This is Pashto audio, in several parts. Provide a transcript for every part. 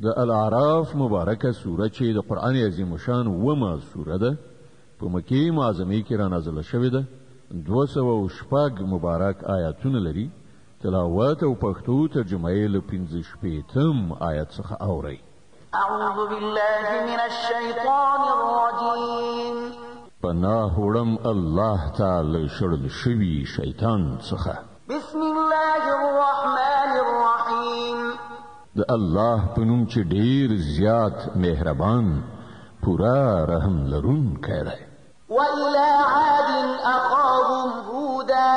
د الاعراف مبارکه سوره چې د قرآن عظیم شان ومه سوره ده په مکې معظمې کې را نازله شوې ده 206 مبارک آیاتونه لري تلاوت او پښتو ترجمه یې له 15 آیت څخه اورئ اعوذ بالله من الشیطان الرجیم پناه وړم الله تعالی شړل شوي شیطان څخه بسم الله الرحمن الرحیم د الله په نوم چې ډیر زیات مهربان پورا رحم لرونکی دی وإلى عاد أخاهم هودا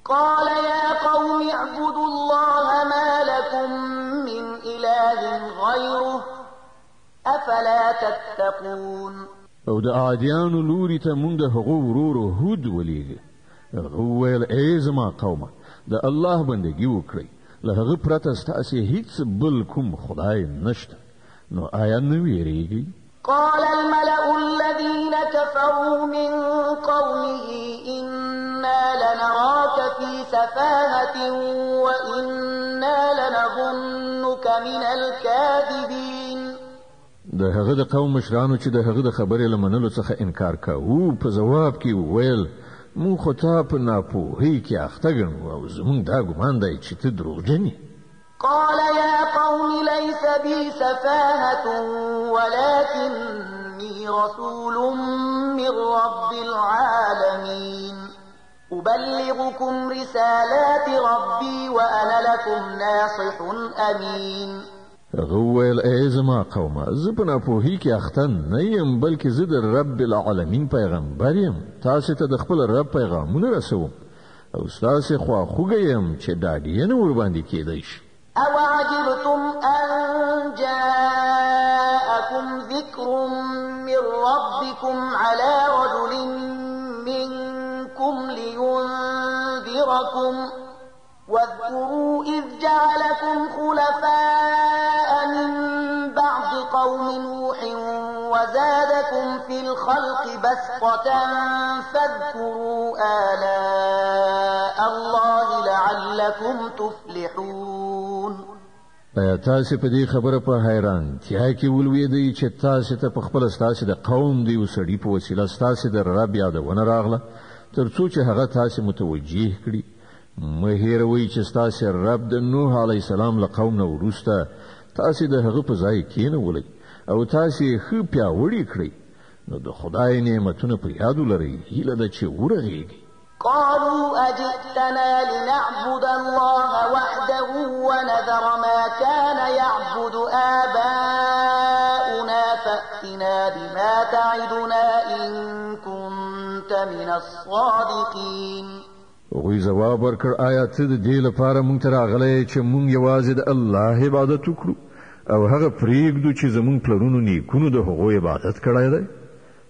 قال يا قوم اعبدوا الله ما لكم من إله غيره أفلا تتقون او د عادیانو لوري ته مونږ د هغو ورور هود ولېږه هغه وویل ای زما قومه د الله بندګي وکړئ له هغه پرته ستاسې هیڅ بل کوم خدای نشته نو آیا نه ویریږئ قال الملأ الذين كفروا من قومه إنا لنراك في سفاهة وإنا لنظنك من الكاذبين د هغه د قوم مشرانو چې د هغه د خبرې له منلو څخه انکار کاوه په جواب کې وویل مونږ خو تا په ناپوهۍ کې اخته ګڼو او زمونږ دا ګمان دی چې ته دروغجن یې قال يا قوم ليس بي سفاهة ولكني رسول من رب العالمين أبلغكم رسالات ربي وأنا لكم ناصح أمين هغه وویل ای زما قومه زه په ناپوهۍ کې اخته نه یم بلکې زه د رب العالمین پیغمبر یم تاسو ته د خپل رب پیغامونه رسوم او ستاسې خواخوږی یم چې ډاډینه ورباندې کیدی شي أوعجبتم أن جاءكم ذكر من ربكم على رجل منكم لينذركم واذكروا إذ جعلكم خلفاء من بعد قوم نوح وزادكم في الخلق بسطة فاذكروا آلاء الله لعلكم تفلحون ایا تاسو په دې خبره په حیرانتیا کې ولوېدئ چې تاسو ته په خپل ستاسو د قوم دی وسړي په وسیله ستاسو د رب یادونه راغله تر څو چې هغه تاسو متوجه کړي مه هېروئ چې ستاسو رب د نوح علیه السلام له قوم نه وروسته تاسو د هغه په ځای کېنولئ او تاسو یې ښه پیاوړي کړئ نو د خدای نعمتونه په یاد ولرئ هیله ده چې ورغېږئ قالوا أجئتنا لنعبد الله وحده ونذر ما كان يعبد آباؤنا فأتنا بما تعدنا إن كنت من الصادقين وی جواب ورکړ آیا ته د دې لپاره مونږ ته راغلی چې مونږ یوازې د الله عبادت وکړو او هغه پرېږدو چې زمونږ پلرونو نیکونو د هغو عبادت کړی دی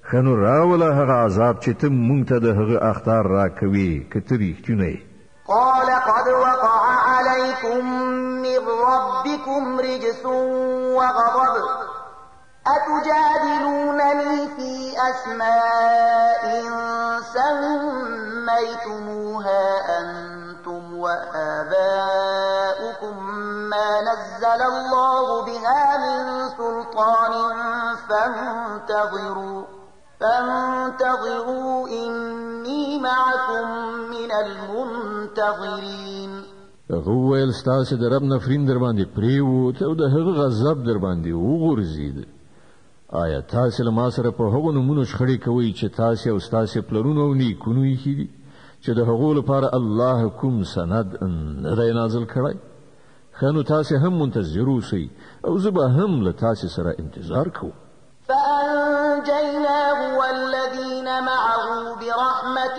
خنو راوله هغه عذاب چې ته مونږ ته د هغه اخطار راکوي که ته رښتینی یې قال قد وقع عليكم من ربكم رجس وغضب أتجادلونني في أسماء سميتموها أنتم وآباؤكم ما نزل الله بها من سلطان فانتظروا إني معكم من المنتظرين هغه ویل ستاسو د رب نفرین در باندې پریوت او د هغه غضب در باندې وغورځید آیا تاسو له ما سره په هغو نومونو شخړې کوئ چې تاسو او ستاسو پلرونو او نیکونو یې دي چې د هغو لپاره الله کوم سند نه دی نازل کړی ښه نو تاسو هم منتظر اوسئ او زه به هم له تاسو سره انتظار کوم فأنجيناه والذين معه برحمة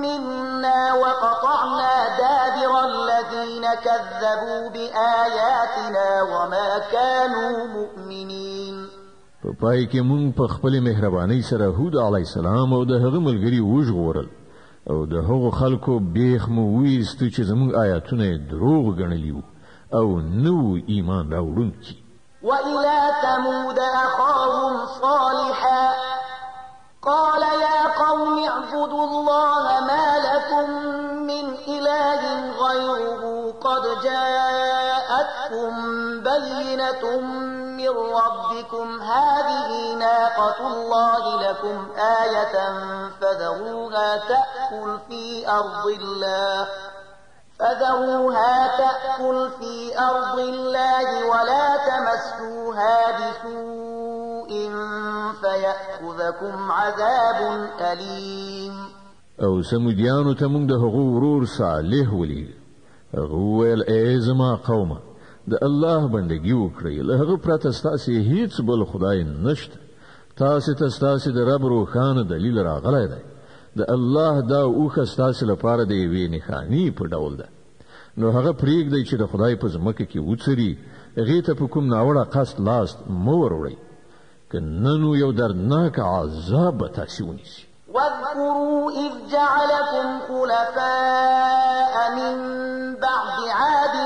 منا وقطعنا دابر الذين كذبوا بآياتنا وما كانوا مؤمنين په پای کې مونږ په خپل مهرباني سره هود علی السلام او د هغه ملګری وژغورل او د هغو خلکو بیخ مو ویستو چې زموږ آیاتونه دروغ ګڼلي او نو ایمان راوړونکي وإلى ثمود أخاهم صالحا قال يا قوم اعبدوا الله ما لكم من إله غيره قد جاءتكم بينة من ربكم هذه ناقة الله لكم آية فذروها تأكل في أرض الله ولا تمسوها بسوء فيأخذكم عذاب أليم. او سمودیانو ته موږ د هغو ورور صالح ولید. هغه ویل ای زما قومه د الله بندګي وکړئ، له هغه پرته ستاسې هیڅ بل خدای نشته. تاسې ته ستاسې د رب روښانه دلیل راغلی دی. د الله دا اوښه ستاسې لپاره د یوې نښانې په ډول ده. نو هغه پرېږدئ چې د خدای په ځمکه کې وڅري، هغې ته په کوم ناوړه قصد لاس مه وروړئ، که نه نو یو دردناک عذاب به تاسې ونیسي. واذكروا إذ جعلكم خلفاء من بعد عاد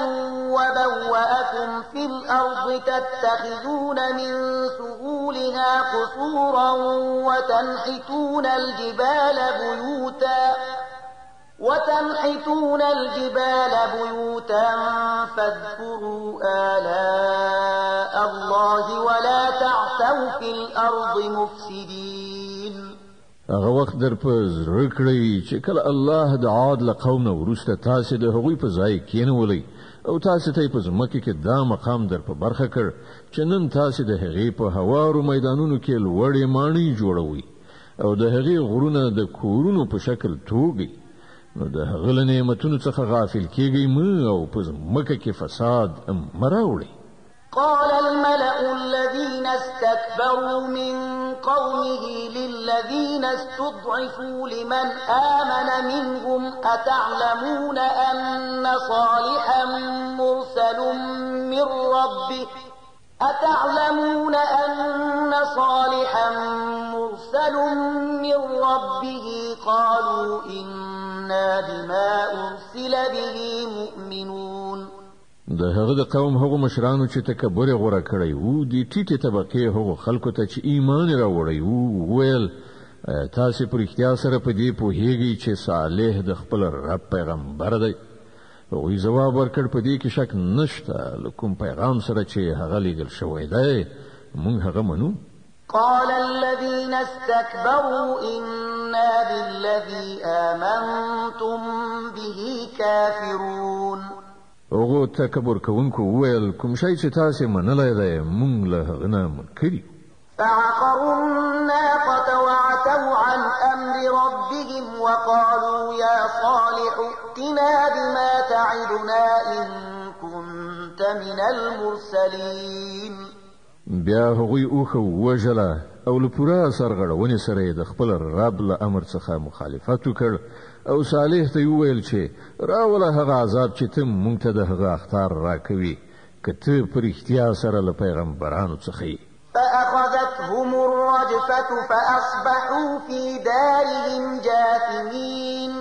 وبوأكم في الأرض تتخذون من سهولها قصورا وتنحتون الجبال بيوتا فاذكروا آلاء الله ولا تعثوا في الأرض مفسدين. هغه وخت در په زړه کړئ چې کله الله د عاد له قوم نه وروسته تاسې د هغوی په ځای کېنولئ او تاسې ته یې په ځمکه کې دا مقام در په برخه کړ چې نن تاسې د هغې په هوارو میدانونو کې لوړې ماڼۍ جوړوئ او د هغې غرونه د کورونو په شکل توږئ. نو د هغه له نعمتونو څخه غافل کېږئ مه او په ځمکه کې فساد مه راوړئ. قال الملأ الذين استكبروا من قومه للذين استضعفوا لمن آمن منهم أتعلمون أن صالحا مرسل من ربه قالوا إنا بما أرسل به مؤمنون. د هغه د قوم هغو مشرانو چې تکبر غوړه کړی وو، د ټیټې طبقې هغو خلکو ته چې ایمان راوړی وو، ویل تاسې په رښتیا سره په دې پوهیږئ چې صالح د خپل رب پیغمبر دی؟ هغوی ځواب ورکړ په دې کې شک نشته، له کوم پیغام سره چې هغه لیږل شوی دی موږ هغه منو. قال الذين استكبروا إنا بالذي آمنتم به كافرون. هغو تکبر کوونکو وویل کوم شی چې تاسې منلی دی موږ له هغه نه منکر یو. فعقروا الناقة وعتوا عن أمر ربهم وقالوا يا صالح ائتنا بما تعدنا إن كنت من المرسلين. بیا هغوی اوښه وژله او له پوره سرغړونې سره یې د خپل رب له امر څخه مخالفت وکړ او صالح ته وویل چې راوله هغه عذاب چې ته موږ ته د هغه اخطار راکوي که ته په رښتیا سره له پیغمبرانو څخه یې. فأخذتهم الرجفة فأصبحوا في دارهم جاثمين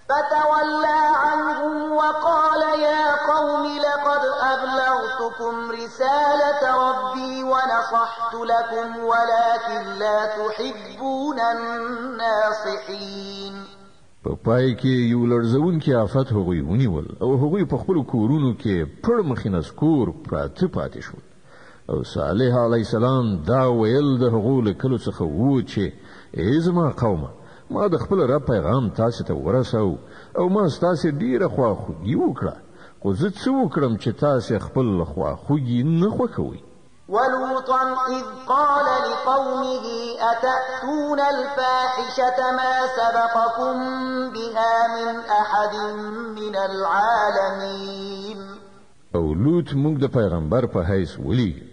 فتولى عنهم وقال يا قوم لقد أبلغتكم رسالة ربي ونصحت لكم ولكن لا تحبون الناصحين. په پای کې یو لړزونکي آفت هغوی ونیول او هغوی په خپلو کورونو کې پړ مخې نسکور پراته پاتې شول. او صالح علیه السلام دا ویل د هغو له کلو څخه وو چې ای زما قومه ما د خپل رب پیغام تاسې ته ورسو او ما ستاسې ډیره خواخوږي وکړه، خو زه څه وکړم چې تاسې خپل خواخوږي نه خوښوئ. ولوطا إذ قال لقومه أتأتون الفاحشة ما سبقكم بها من أحد من العالمين. او لوط موږ د پیغمبر په حیث ولیږي.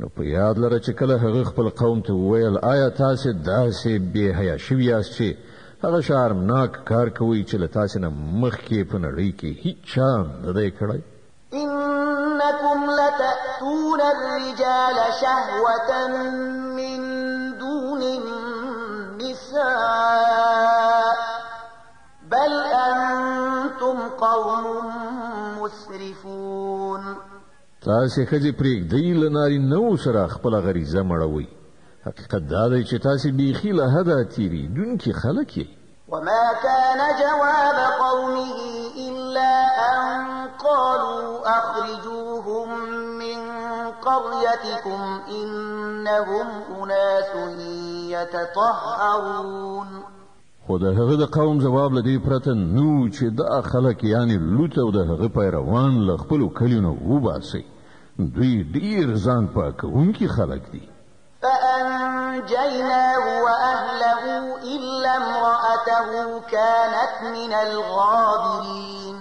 نو په یاد لره چې کله هغه خپل قوم ته وویل آیا تاسې داسې بې حیا شوي یاست چې هغه شرمناک کار کوئ چې له تاسې نه مخکې په نړۍ کې هیڅ چا نه دی کړی؟ إنكم لتأتون الرجال شهوة من دون النساء بل أنتم قوم مسرفون. تاسې ښځې پرېږدئ له نارینه‌وو سره خپله غریزه مړوئ. حقیقت دا دی چې تاسې بیخي له حده تېرېدونکي خلک یئ. وما كان جواب قومه إلا أن قالوا أخرجوهم من قريتكم إنهم أناس يتطهرون. خو د هغه د قوم جواب لدی پرته نو چې د خلک یعنی لوط او د هغه پیروان له خپل کلینو وباسي دوی ډیر ځان پاکونکي خلک دي. فأنجيناه وأهله إلا امرأته كانت من الغابرين.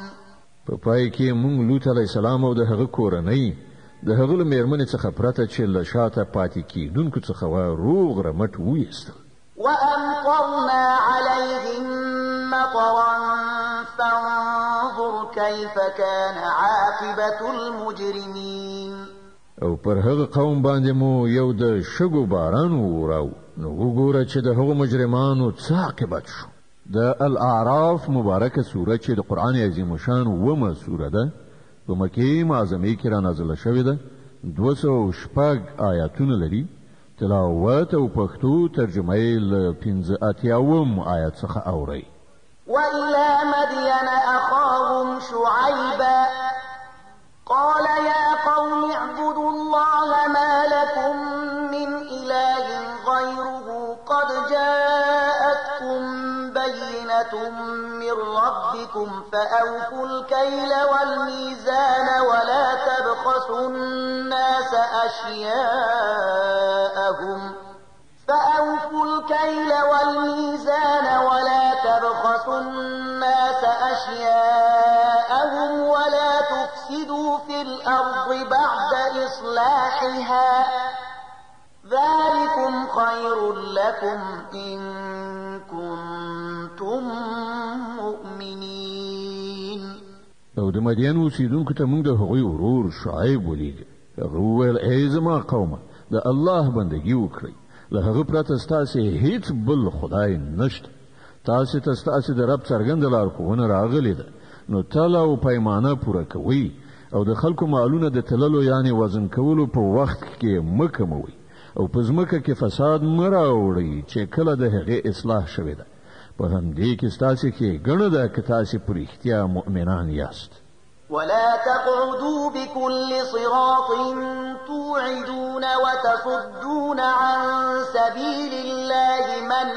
په پای کې مونږ لوط علی السلام او د هغه کورنۍ د هغه له میرمنې څخه پرته چې له شاته پاتې کیدونکو څخه روغ رمټ وېستل. وأمطرنا عليهم مطرا فانظر كيف كان عاقبة المجرمين. او پر هغه قوم باندې مو یو د شګو باران وراو نو وګوره چې د هغو مجرمانو څه عاقبت شو. د الاعراف مبارکه سوره چې د قران عظیم شان ومه سوره ده په مکه معظمه کې را نازله شوې ده 206 آیاتونه لري. تلاوت او پښتو ترجمه یې له 15 آیات څخه اوري. وإلى مدين أخاهم شعيبا قال يا قوم اعبدوا الله ما لكم من إله غيره قد جاءتكم بينة من ربكم فأوفوا الكيل والميزان ولا تبخسوا الناس أشياءهم ولا تفسدوا في الأرض بعد إصلاحها ذلكم خير لكم إن كنتم مؤمنين. او د مدین اوسیدونکو ته موږ د هغوی ورور شعیب ولید. هغه وویل ای زما قومه د الله بندګي وکړئ له هغه پرته ستاسې هیڅ بل خدای نشته. تاسې ته ستاسې د رب څرګنده لارښوونه راغلې ده نو تله او پیمانه پوره کوئ او د خلکو مالونه د تللو یعنی وزن کولو په وخت کې مه کموئ او په ځمکه کې فساد مه راوړئ چې کله د هغې اصلاح شوې ده. په همدې کې ستاسې ښېګڼه ده که تاسې په رښتیا مؤمنان یاست. ولا تقعدوا بكل صراط توعدون وتصدون عن سبيل الله من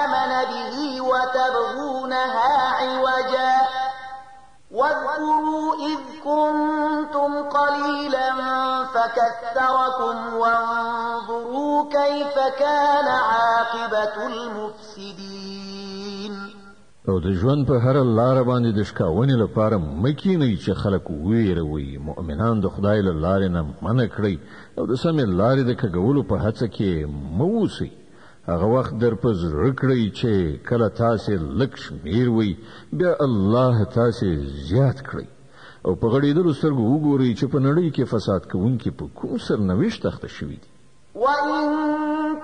آمن به وتبغونها عوجا واذكروا إذ كنتم قليلا فكثركم وانظروا كيف كان عاقبة المفسدين. او د ژوند په هر لار باندې د شکاونې لپاره مکینې چې خلک ویروي مؤمنان د خدای له لارې نه منع کړئ او د سمې لارې د کږولو په هڅه کې مه اوسئ. هغه وخت در په زړه کړئ چې کله تاسې لږ شمېر وئ بیا الله تاسې زیات کړئ او په غړېدلو سترګو وګورئ چې په نړۍ کې فساد کوونکي په کوم سرنوشت اخته شوي دي. وإن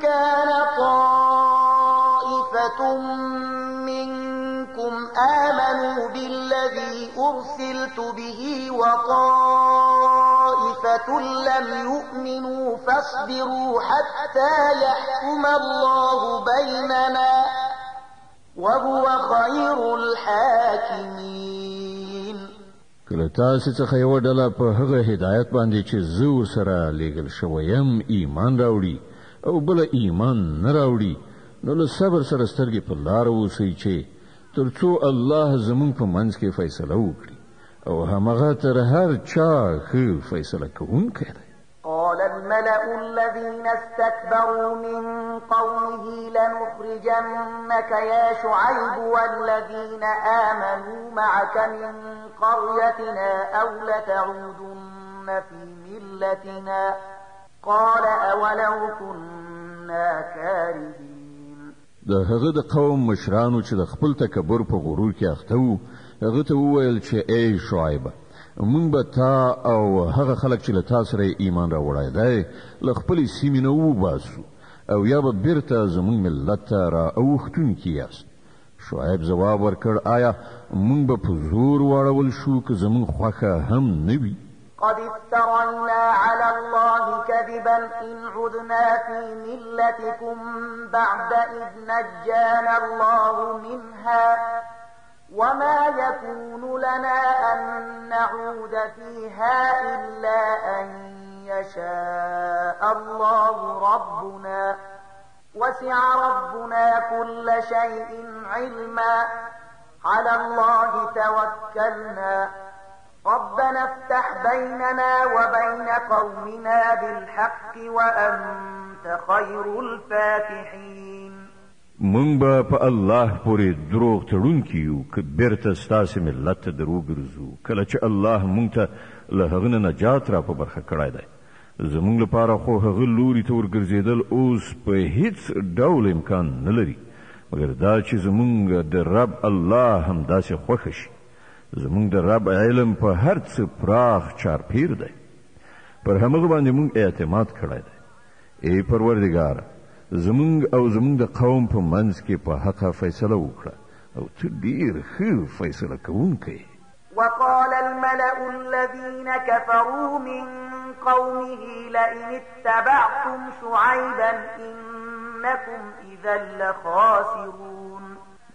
كان طائفة منكم آمنوا بالذي أرسلت به وطائفة لم يؤمنوا فاصبروا حتى يحكم الله بيننا وهو خير الحاكمين. کله تاسو څخه یو ډله په هغه هدایت باندې چې زه ورسره لېږل شوی یم ایمان راوړي او بل ایمان نه راوړي نو له صبر سره سترګې په لار اوسئ چې ترڅو الله زموږ په منځ کې فیصله وکړي او همغه تر هر چا ښه فیصله کوونکی دی. قال الملأ الذين استكبروا من قومه لنخرجنك يا شعيب والذين آمنوا معك من قريتنا أو لتعودن في ملتنا قال أولو كنا كارهين. د هغه د قوم مشرانو چې د خپل تکبر په غرور کې اخته وو هغه ته وویل چې ای شعیب مونږ به تا او هغه خلک چې له تا سره ایمان راوړی دی له خپلې سیمې نه وباسو او یا به بیرته زموږ ملت ته را اوښتونکي یاست. شعیب جواب ورکړ آیا مونږ به په زور واړول شو که زموږ خوښه هم نه وي؟ قد افترينا على الله كذبا إن عدنا في ملتكم بعد إذ نجانا الله منها وما يكون لنا أن نعود فيها إلا أن يشاء الله ربنا وسع ربنا كل شيء علما على الله توكلنا ربنا افتح بيننا وبين قومنا بالحق وأنت خير الفاتحين. مونږ به په الله پورې دروغ تړونکي یو که بیرته ستاسې ملت ته درو ګرځو کله چې الله مونږ ته له هغه نه نجات را په برخه کړی دی. زمونږ لپاره خو هغه لوري ته ورګرځېدل اوس په هیڅ ډول امکان نه لري مګر دا چې زمونږ د رب الله همداسې خوښه شي. زمونږ د رب علم په هر څه پراخ چارپیر دی. پر همغه باندې مونږ اعتماد کړی دی. ای پروردګاره زمونږ او زمونږ د قوم په منځ کې په حقه فیصله وکړه او ته ډېر ښه فیصله کوونکی. وقال الملأ الذين كفروا من قومه لئن اتبعتم شعيبا إنكم إذا لخاسرون.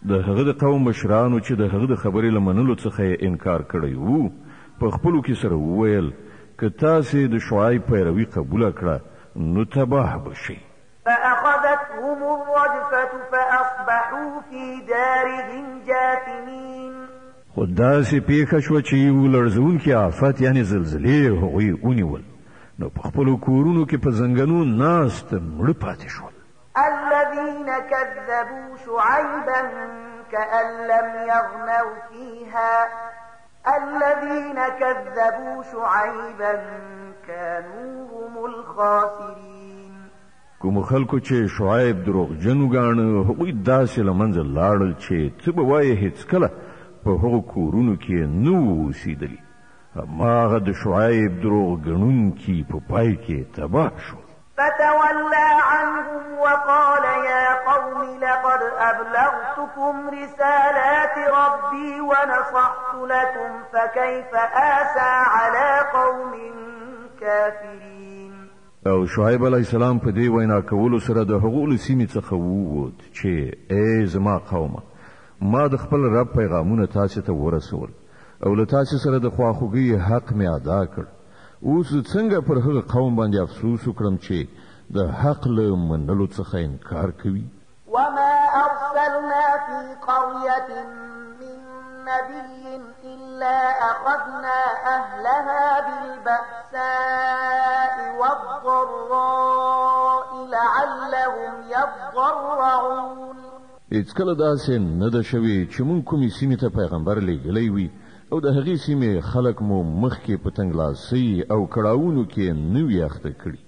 د هغه د قوم مشرانو چې د هغه د خبرې له منلو څخه یې انکار کړی وو په خپلو کې سره وویل که تاسې د شعیب پیروي قبوله کړه نو تباه به شئ. فأخذتهم الرجفة فأصبحوا في دارهم جاثمين. خو داسې پیښه شوه چې یو لړزونکي آفت یعنې زلزلې هغوی ونیول نو په خپلو کورونو کې په زنګنو ناست مړه پاتې شول. الذين كذبوا شعيبا كأن لم يغنوا فيها الذين كذبوا شعيبا كانوا هم الخاسرين. کوم خلکو چې شعیب دروغجن وګاڼه هغوی داسې له منځه لاړل چې ته به وایې هېڅکله په هغو کورونو کې نه وو اوسېدلي. هماغه د شعیب دروغ ګڼونکي په پای کې تباه شو. فتولى عنهم وقال يا قوم لقد أبلغتكم رسالات ربي ونصحت لكم فكيف آسى على قوم كافرين. او شعیب علیه السلام په دې وینا کولو سره د هغو له سیمې څخه ووت چې ای زما قومه ما د خپل رب پیغامونه تاسې ته ورسول او له تاسې سره د خواخوږۍ حق مې ادا کړ. اوس څنګه پر هغه قوم باندې افسوس وکړم چې د حق له منلو څخه انکار کوي. وما أرسلنا في قرية من نبي إلا أخذنا أهلها بالبأساء والضراء لعلهم يضرعون. هېڅکله داسې نه ده شوې چې مونږ کومې سیمې ته پیغمبر لیږلی وي او د هغې سیمې خلک مو مخکې په تنګلاسۍ او کړاوونو کې نه وي اخته کړي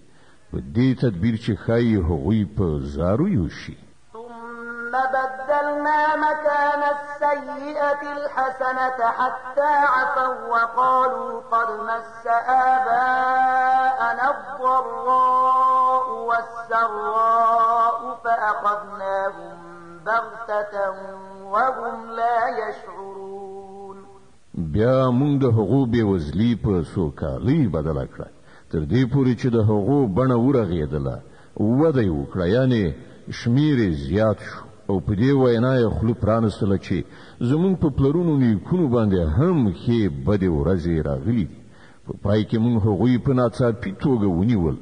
په دې تدبیر چې ښایي هغوی په زارویو شي. ثم بدلنا مكان السيئة الحسنة حتى عفوا وقالوا قد مس آباءنا الضراء والسراء فأخذناهم بغتة وهم لا يشعرون. بیا مونږ د هغو بېوزلي په سوکالۍ بدله کړه تر دې پورې چې د هغو بڼه ورغېدله وده یې وکړه یعنې شمیر یې زیات شو او په دې وینا یې خوله پرانستله چې زمونږ په پلرونو نیکونو باندې هم ښې بدې ورځې راغلي دي. په پای کې مونږ هغوی په ناڅاپي توګه ونیول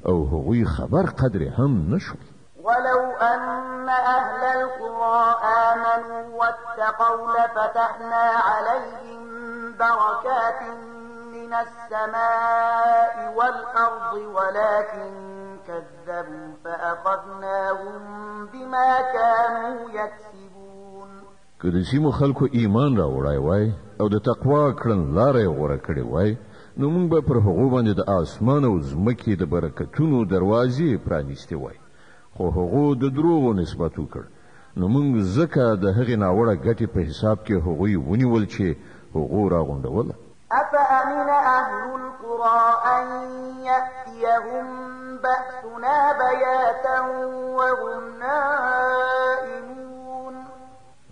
او هغوی خبر قدرې هم نه شول. ولو أن أهل القرى آمنوا واتقوا لفتحنا عليهم بركات من السماء والأرض ولكن كذبوا فأخذناهم بما كانوا يكسبون. که د سیمو خلکو ایمان راوړی وای او د تقوا کړنلاره یې غوره کړې وای نو موږ به پر هغو باندې د اسمان او ځمکې د برکتونو دروازې پرانیستې وای خو هغو د دروغو نسبت وکړ نو موږ ځکه د هغې ناوړه ګټې په حساب کې هغوی ونیول چې هغو راغونډوله. أفأمن أهل القرى أن يأتيهم بأسنا بياتا وهم نائمون.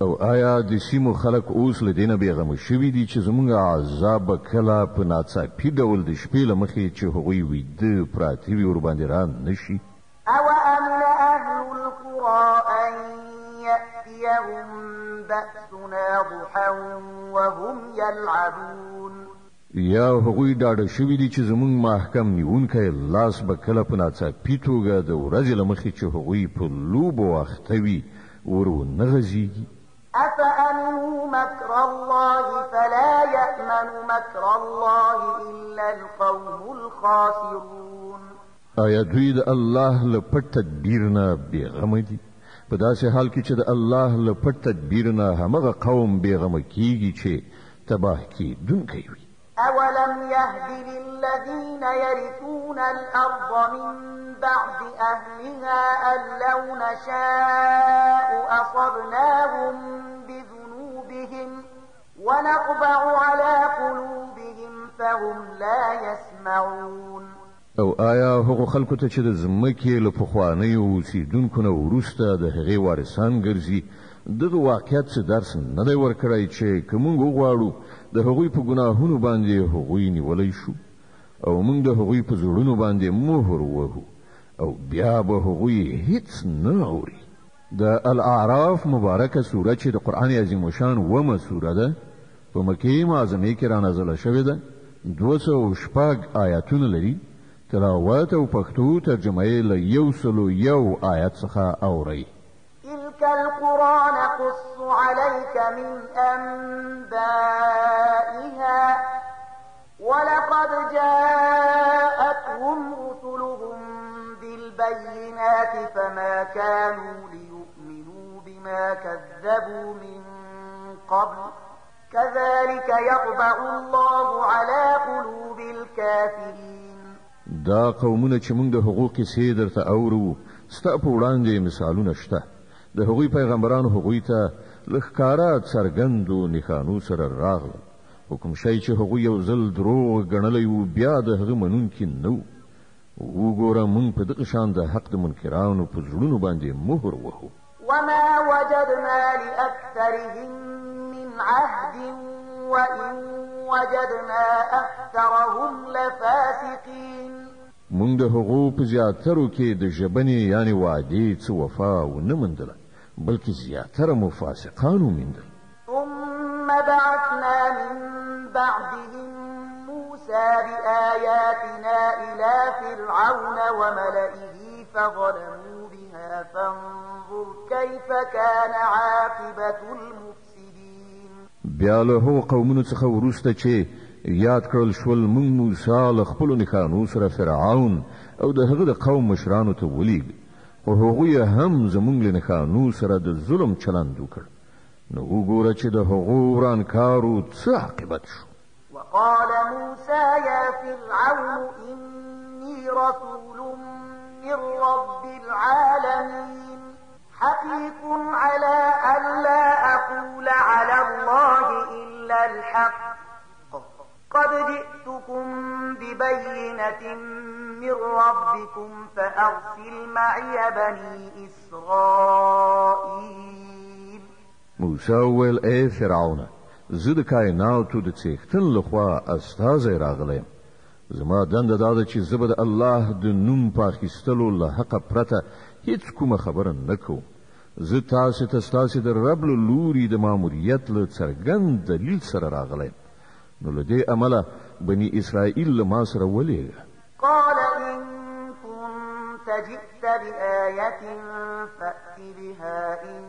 او آیا د سیمو خلک اوس له دینه بېغمه شوي دي چې زموږ عذاب به کله په ناڅاپي ډول د شپې له مخې چې هغوی ویده پراته وي ورباندې ران نه شي؟ أوأمن أهل القرى أن يأتيهم بأسنا ضحى وهم يلعبون. یا هغوی ډاډه شوي دي چې زموږ محکم نیونکی لاس به کله په ناڅاپي توګه د ورځې له مخې چې هغوی په لوبو اخته وي ورونه غځېږي. أفأمنوا مكر الله فلا يأمن مكر الله إلا القوم الخاسرون. آیا دوی د الله له پټ تدبیر نه بېغمه دي؟ په داسې حال کې چې د الله له پټ تدبیر نه همغه قوم بېغمه کیږي چې تباه کیدونکی وي. أولم يهد للذين يرثون الأرض من بعد أهلها أن لو نشاء أصبناهم بذنوبهم ونطبع على قلوبهم فهم لا يسمعون. او آیا هغو خلکو ته چې د ځمکې له پخوانیو اوسېدونکو نه وروسته د هغې وارثان ګرځي دغه واقعیت څه درس نه دی ورکړی چې که موږ وغواړو د هغوی په ګناهونو باندې هغوی نیولی شو او موږ د هغوی په زړونو باندې مهر ووهو او بیا به هغوی هیڅ نه اوري. د الاعراف مبارکه سوره چې د قرآن عظیم الشان ومه سوره ده په مکې معظمې کې رانازله شوې ده 206 آیاتونه لري. تلاوت او پښتو ترجمه یې له 101 آیات څخه اوري. تلك القرى نقص عليك من أنبائها ولقد جاءتهم رسلهم بالبينات فما كانوا ليؤمنوا بما كذبوا من قبل كذلك يطبع الله على قلوب الكافرين. دا قومونه چې موږ د حقوق کیسې درته اورو ستا په وړاندې مثالونه شته. د هغوی پیغمبرانو هغوی ته له ښکاره څرګندو نښانو سره راغله خو کوم شی چې هغوی یو ځل دروغ ګڼلی و بیا د هغه منونکي نه و. وګوره موږ په دغه شان د حق د منکرانو په زړونو باندې مهر وهو. وما وجدنا لأكثرهم من عهد وإن وجدنا أكثرهم لفاسقين. موږ د هغو په زیاترو کې د ژبنې یعنی وعدې څه وفا ونه موندله بلکې زیاتره مو فاسقانو موندل. ثم بعثنا من بعدهم موسى بآياتنا إلى فرعون وملئه فظلموا بها فانظر كيف كان عاقبة المفسدين. بیا له هغو قومونو څخه وروسته چې یاد کړل شول موږ موسی له خپلو نښانو سره فرعون او د هغه د قوم مشرانو ته ولیږه خو هغوی هم زموږ له نښانو سره د ظلم چلند وکړ. نو وګوره چې د هغو ورانکارو څه عاقبت شو. وقال موسى يا فرعون إني رسول من رب العالمين حقيق على أن لا أقول على الله إلا الحق قد جئتكم ببينة من ربكم فأرسل معي بني إسرائيل. موسی وویل ای فرعون زه د کائناتو د څښتن لخوا استازی راغلی زما دنده دا ده چې زه به د الله د نوم په اخیستلو له حقه پرته هیڅ کومه خبره نه کوم. زه تاسو ته ستاسو د رب له لوري د ماموریت له څرګند دلیل سره راغلی نو له دې امله بني اسرائیل له ما سره ولېږه. قال إن كنت جئت بآية فأت بها إن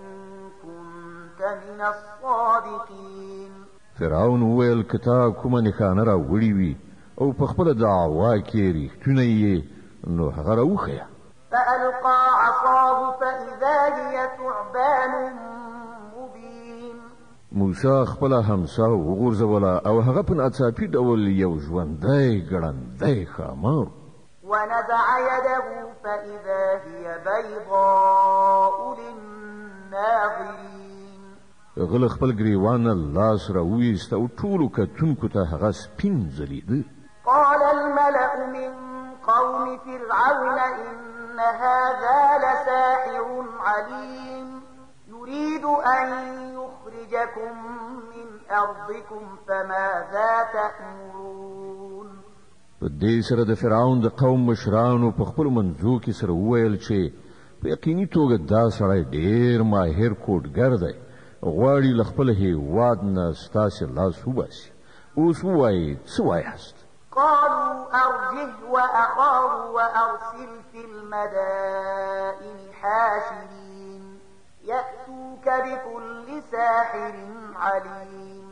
كنت من الصادقين. فرعون وویل که تا کومه نښانه راوړې وي او په خپله دعوا کې ریښتونی یې نو هغه راوښیه. فألقى عصاه فإذا هي ثعبان مبين. موسی خپله همسا وغورځوله او هغه په ناڅاپي ډول یو ژوندی ګړندی ښامار ونزع يده فإذا هي بيضاء للناظرين. غل خپل ګریوان لاس راویست او ټولو کتونکو ته هغه سپین ځلیده. قال الملأ من قوم فرعون إن هذا لساحر عليم يريد أن يخرجكم من أرضكم فماذا تأمرون. په دې سره د فرعون د قوم مشرانو په خپل منځو کې سره وویل چې په یقیني توګه دا سړی ډېر ماهر کوډګر دی غواړي له خپل هېواد نه ستاسې لاس وباسي اوس وایي څه وایاست؟ قالوا أرجه وأخاه وأرسل في المدائن حاشرين يأتوك بكل ساحر عليم.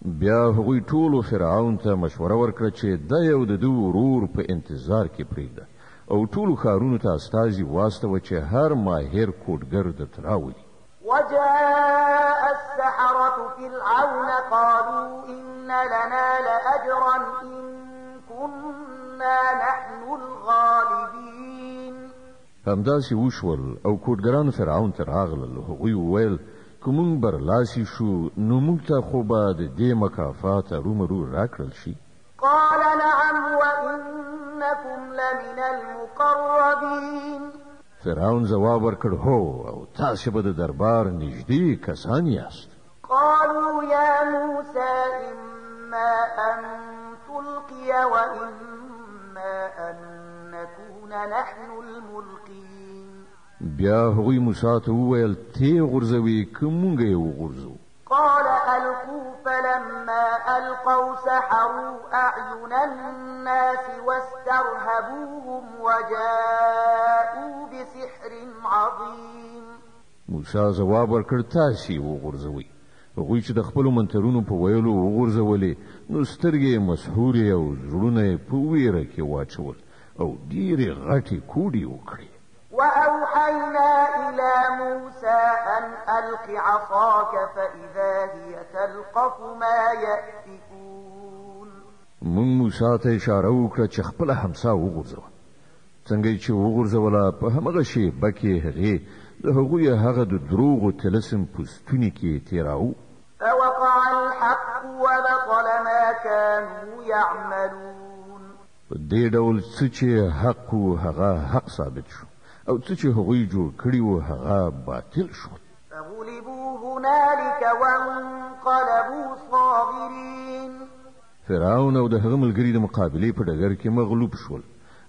بیا هغوی ټولو فرعون ته مشوره ورکړه چې د یو د دوی ورور په انتظار کې پرېږده او ټولو ښارونو ته استازي واستوه چې هر ماهر کوډګر درته راولي. وجاء السحرة فرعون قالوا إن لنا لأجرا إن كنا نحن الغالبين. همداسې وشول او کوډګران فرعون ته راغلل. هغوی وویل که موږ برلاسي شو نو موږ ته خو به د دې مکافات ارومرو راکړل شي. قال نعم وإنكم لمن المقربين. فرعون جواب ورکړ هو او تاسو به د دربار نږدې کسان یاست. قالوا يا موسى إما أن تلقي وإما أن نكون نحن الملقين. بیا هغوی موسی ته وویل تی غورځوي که مونږ یې وغورځو. قال ألقوا فلما ألقوا سحروا أعين الناس واسترهبوهم وجاءوا بسحر عظيم. موسی جواب ورکړ تاسې وغورځوئ. هغوی چې د خپلو منترونو په ویلو وغورځولې نو سترګې مسحورې او زړونه یې په ویره کې واچول او ډېرې غټې کوډې وکړې. وأوحينا إلى موسى أن ألق عصاك فإذا هي تلقف ما يأفكون. موږ موسی ته اشاره وکړه چې خپله همسا وغورځوه. څنګه چې وغورځوله په همغه شېبه کې هغې د هغوی هغه د دروغو طلسم په ستوني کې تېراوه. فوقع الحق وبطل ما كانوا يعملون. په دې ډول څه چې حق و هغه حق ثابت شو او څه چې هغوی جوړ کړي و هغه باطل شو. فغلبوا هنالك وانقلبوا صاغرين. فرعون او د هغه ملګري د مقابلې په ډګر کې مغلوب شول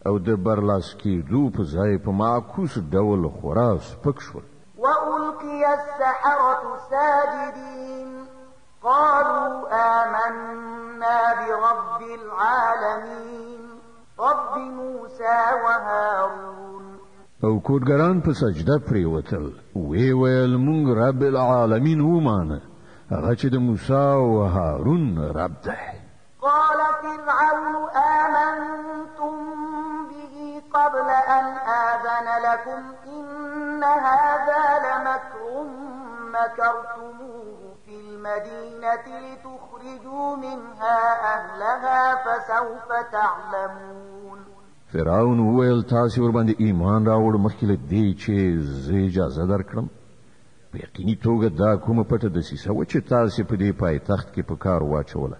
او د برلاس کېدو په ځای په معکوس ډول خورا سپک شول. وألقي السحرة ساجدين قالوا آمنا برب العالمين رب موسى وهارون. او کوډګران په سجده پریوتل وی ویل مونږ رب العالمین ومانه هغه چې د موسی او هارون رب دی. قال فرعون آمنتم به قبل أن آذن لكم إن هذا لمكر مكرتموه في المدينة لتخرجوا منها أهلها فسوف تعلمون. فرعون وویل تاسو ور باندې ایمان راوړ مخکې له دې چې زه اجازه درکړم. په یقیني توګه دا کومه پټه دسیسه وه چې تاسو په دې پایتخت کې په کار واچوله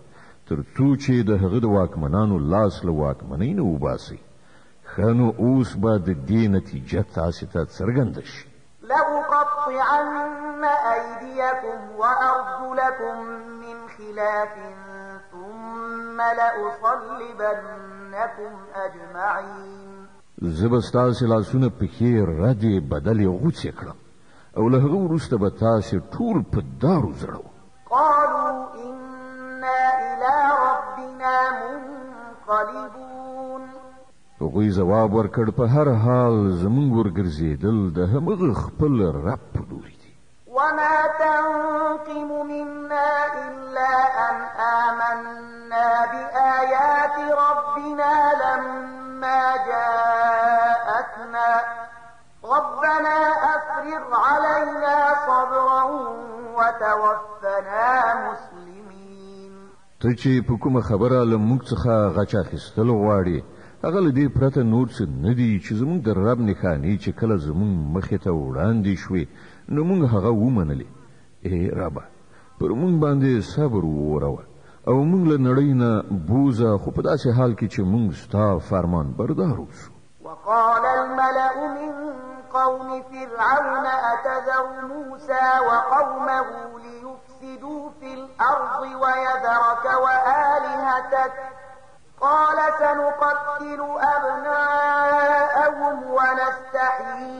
تر څو چې د هغه د واکمنانو لاس له واکمنۍ نه وباسئ. ښه نو اوس به د دې نتیجه تاسو ته څرګنده شي. لأقطعن أيديكم وأرجلكم من خلاف ثم لأصلبنكم أجمعين. زه به ستاسې لاسونه پښې ردې بدلې غوڅې کړم او له هغه وروسته به تاسې ټول په دارو زړوم. قالوا إنا إلى ربنا منقلبون. هغوی ځواب ورکړ په هر حال زموږ ورګرځېدل د همغه خپل رب په لوري دي. وما تنقم منا إلا أن آمنا بآيات ربنا لما جاءتنا ربنا أفرغ علينا صبرا وتوفنا مسلمين. ته چې په کومه خبره له موږ څخه غچ اخیستل غواړې هغه له دې پرته نور څه نه دي چې زموږ د رب نښانې چې کله زموږ مخې ته وړاندې شوې نو موږ هغه ومنلې. ای ربه پر موږ باندې صبر ووروه او موږ له نړۍ نه بوزه خو په داسې حال کې چې موږ ستا فرمان بردار اوسو. وقال الملأ من قوم فرعون أتذر موسى وقومه ليفسدوا في الأرض ويذرك وآلهتك قال سنقتل أبناءهم ونستحيي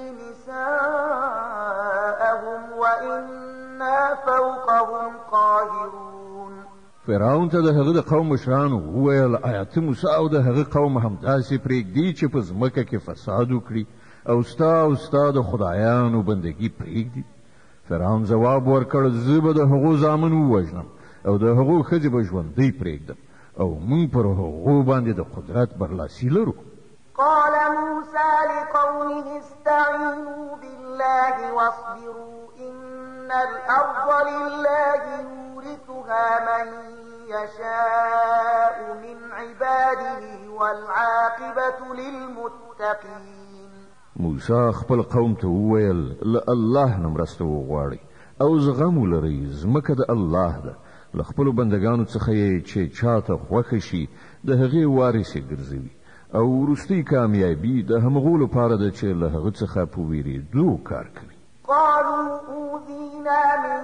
نساءهم وإنا فوقهم قاهرون. فرعون ته د هغه د قوم مشرانو وویل آیا ته موسی او د هغه قوم همداسې پرېږدي چې په ځمکه کې فساد وکړي او ستا د خدایانو بندګي پرېږدي؟ فرعون جواب ورکړ زه به د هغو زامن ووژنم او د هغو ښځې به ژوندۍ پرېږدم او موږ پر هغو باندې د قدرت برلاسي لرو. قال موسى لقومه استعينوا بالله واصبروا إن الأرض لله يورثها من يشاء من عباده والعاقبة للمتقين. موسی خپل قوم ته وویل له الله نه مرسته وغواړئ او زغم ولرئ، ځمکه د الله ده، له خپلو بندګانو څخه یې چې چاته خوښه شي د هغې وارث یې ګرځوي او وروستۍ کامیابي د همغو لپاره ده چې له هغه څخه په ویرېدو کار کوي. قالوا أوذينا من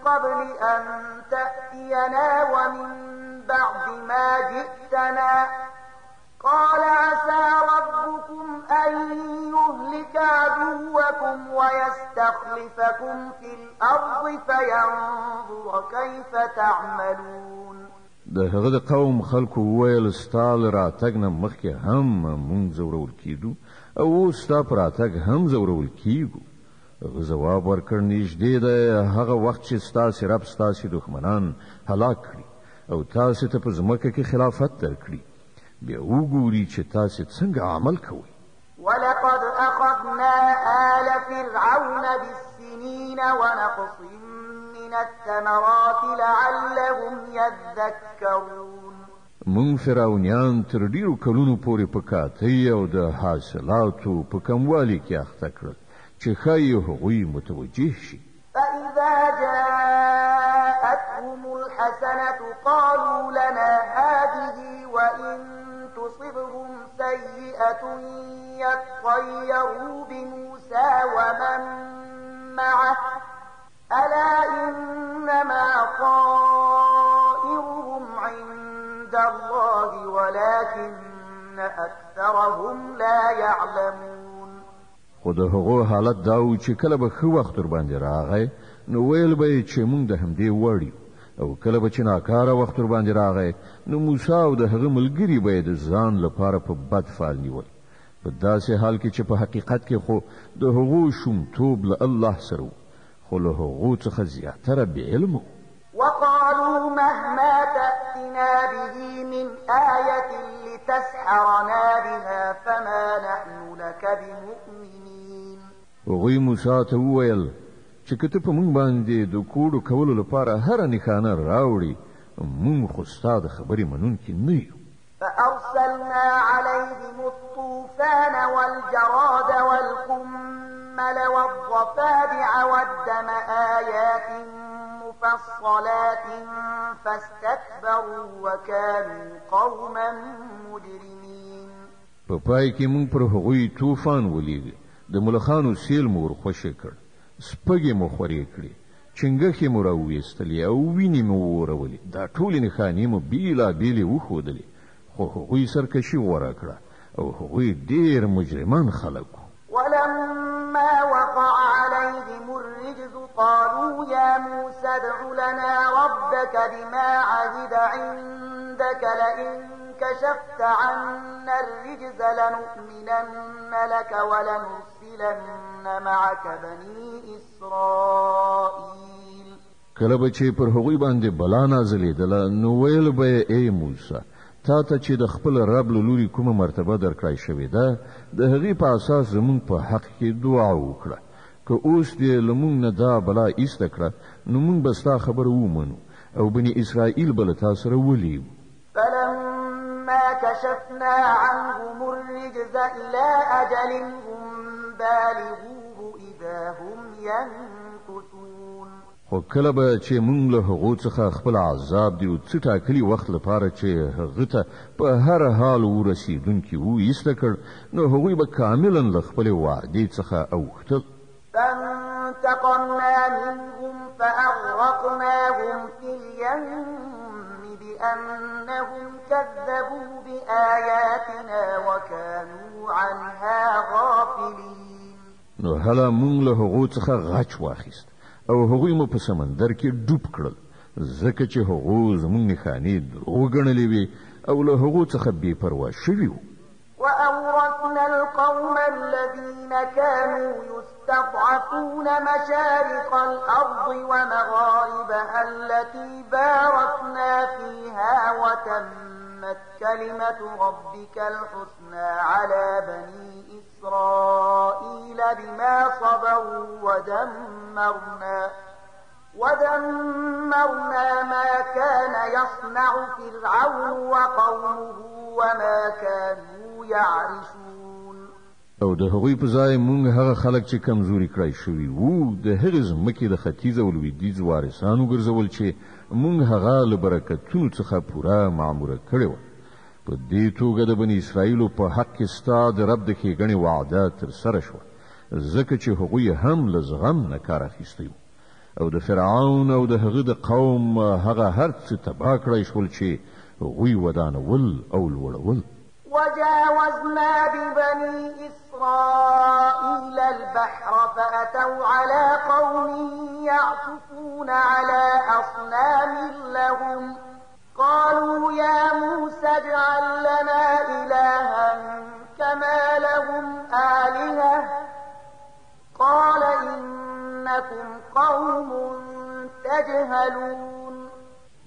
قبل أن تأتينا ومن بعد ما جئتنا قال عسى ربكم أن يهلك عدوكم ويستخلفكم في الأرض فينظر كيف تعملون. د هغه د قوم خلکو وویل ستا له راتګ نه مخکې هم مونږ ځورول کېدو او اوس ستا په راتګ هم ځورول کېږو. هغه ځواب ورکړ نږدې ده هغه وخت چې ستاسې رب ستاسې دښمنان هلاک کړي او تاسې ته په ځمکه کې خلافت درکړي، بیا وګوري چې تاسې څنګه عمل کوئ. ولقد أخذنا آل فرعون بالسنين ونقص من الثمرات لعلهم يذكرون. مونږ فرعونیان تر ډیرو کلونو پورې په کاتۍ او د حاصلاتو په کموالي کې اخته کړل چې ښایي هغوی متوجه شي. فإذا جاءتهم الحسنة قالوا لنا هذه وإن تصبهم سيئة يطيروا بموسى ومن معه ألا إنما طائرهم عند الله ولكن أكثرهم لا يعلمون. خو د هغو حالت دا و چې کله به ښه وخت ورباندې راغی نو ویل به یې چې مونږ د همدې وړ یو، او کله به چې ناکاره وخت ورباندې راغی نو موسی او د هغه ملګري به یې د ځان لپاره په بد فال نیول، په داسې حال کې چې په حقیقت کې خو د هغو شومتوب له الله سره و، خو له هغو څخه زیاتره بې علم و. وقالوا مهما تأتنا به من آية لتسحرنا بها فما نحن لك بمؤمنين. هغوی موسی ته وویل چې که ته په موږ باندې د کوډو کولو لپاره هره نښانه راوړي موږ خو ستا د خبرې منونکي نه یو. فأرسلنا عليهم الطوفان والجراد والقمل والضفادع والدم آيات مفصلات فاستكبروا وكانوا قوما مجرمين. په پای کې موږ پر هغوی طوفان ولیږه، د ملخانو سیل مو ورخوشې کړ، سپږې مو خورې کړې، چنګښې مو راویستلې او وینې مو وورولې، دا ټولې نښانې مو بیلابیلې وښودلې، خو هغوی سرکشي غوره کړه او هغوی ډېر مجرمان خلک وو. ولما وقع عليهم الرجز قالوا يا موسى ادع لنا ربك بما عهد عندك لئن كشفت عنا الرجز لنؤمنن لك ولنرسلن معك بني إسرائيل. کله به چې پر هغوی باندې بلا نازلېدله نو ویل به یې ای موسی تا ته چې د خپل رب له لوري کومه مرتبه درکړای شوې ده د هغې په اساس زموږ په حق کې دعا وکړه، که اوس دې له موږ نه دا بلا ایسته کړه نو موږ به ستا خبره ومنو او بني اسرائیل به له تا سره ولیږو. فلما كشفنا عنهم الرجز إلى أجل هم بالغوه إذا هم ينكثون. خو کله به چې مونږ له هغو څخه خپل عذاب دی او څه ټاکلي وخت لپاره چې هغه ته په هر حال ورسېدونکي وو ایسته کړ نو هغوی به کاملا له خپلې وعدې څخه اوښتل. فانتقمنا منهم فأغرقناهم في اليم بأنهم كذبوا بآياتنا وكانوا عنها غافلين. نو هله مونږ له هغو څخه غچ واخیست او هغوی مو په سمندر کې ډوب کړل ځکه چې هغو زموږ نښانې دروغ ګڼلې وې او له هغو څخه بې پروا شوي وو. وأورثنا القوم الذين كانوا يستضعفون مشارق الأرض ومغاربها التي باركنا فيها وتمت كلمة ربك الحسنى على بني إسرائيل بما صبروا ودمرنا ما كان يصنع فرعون وقومه وما كانوا يعرشون. او د هغوی په ځای مونږ هغه خلک چې کمزوري کړای شوي وو د هغې ځمکې د ختیځ او لویدیځ وارثان وګرځول چې مونږ هغه له برکتونو څخه پوره معموره کړې وه. په دې توګه د بني اسرائیلو په حق کې ستا د رب د ښېګڼې وعده ترسره شوه، ځکه چې هغوی هم له زغم نه کار اخیستی وو او د فرعون او د هغه د قوم هغه هر څه تباه کړی شول چې هغوی ودانول او لوړول. وجاوزنا ببني إسرائيل البحر فأتوا على قوم يعكفون على أصنام لهم قالوا يا موسى اجعل لنا إلها كما لهم آلهة قال إنكم قوم تجهلون.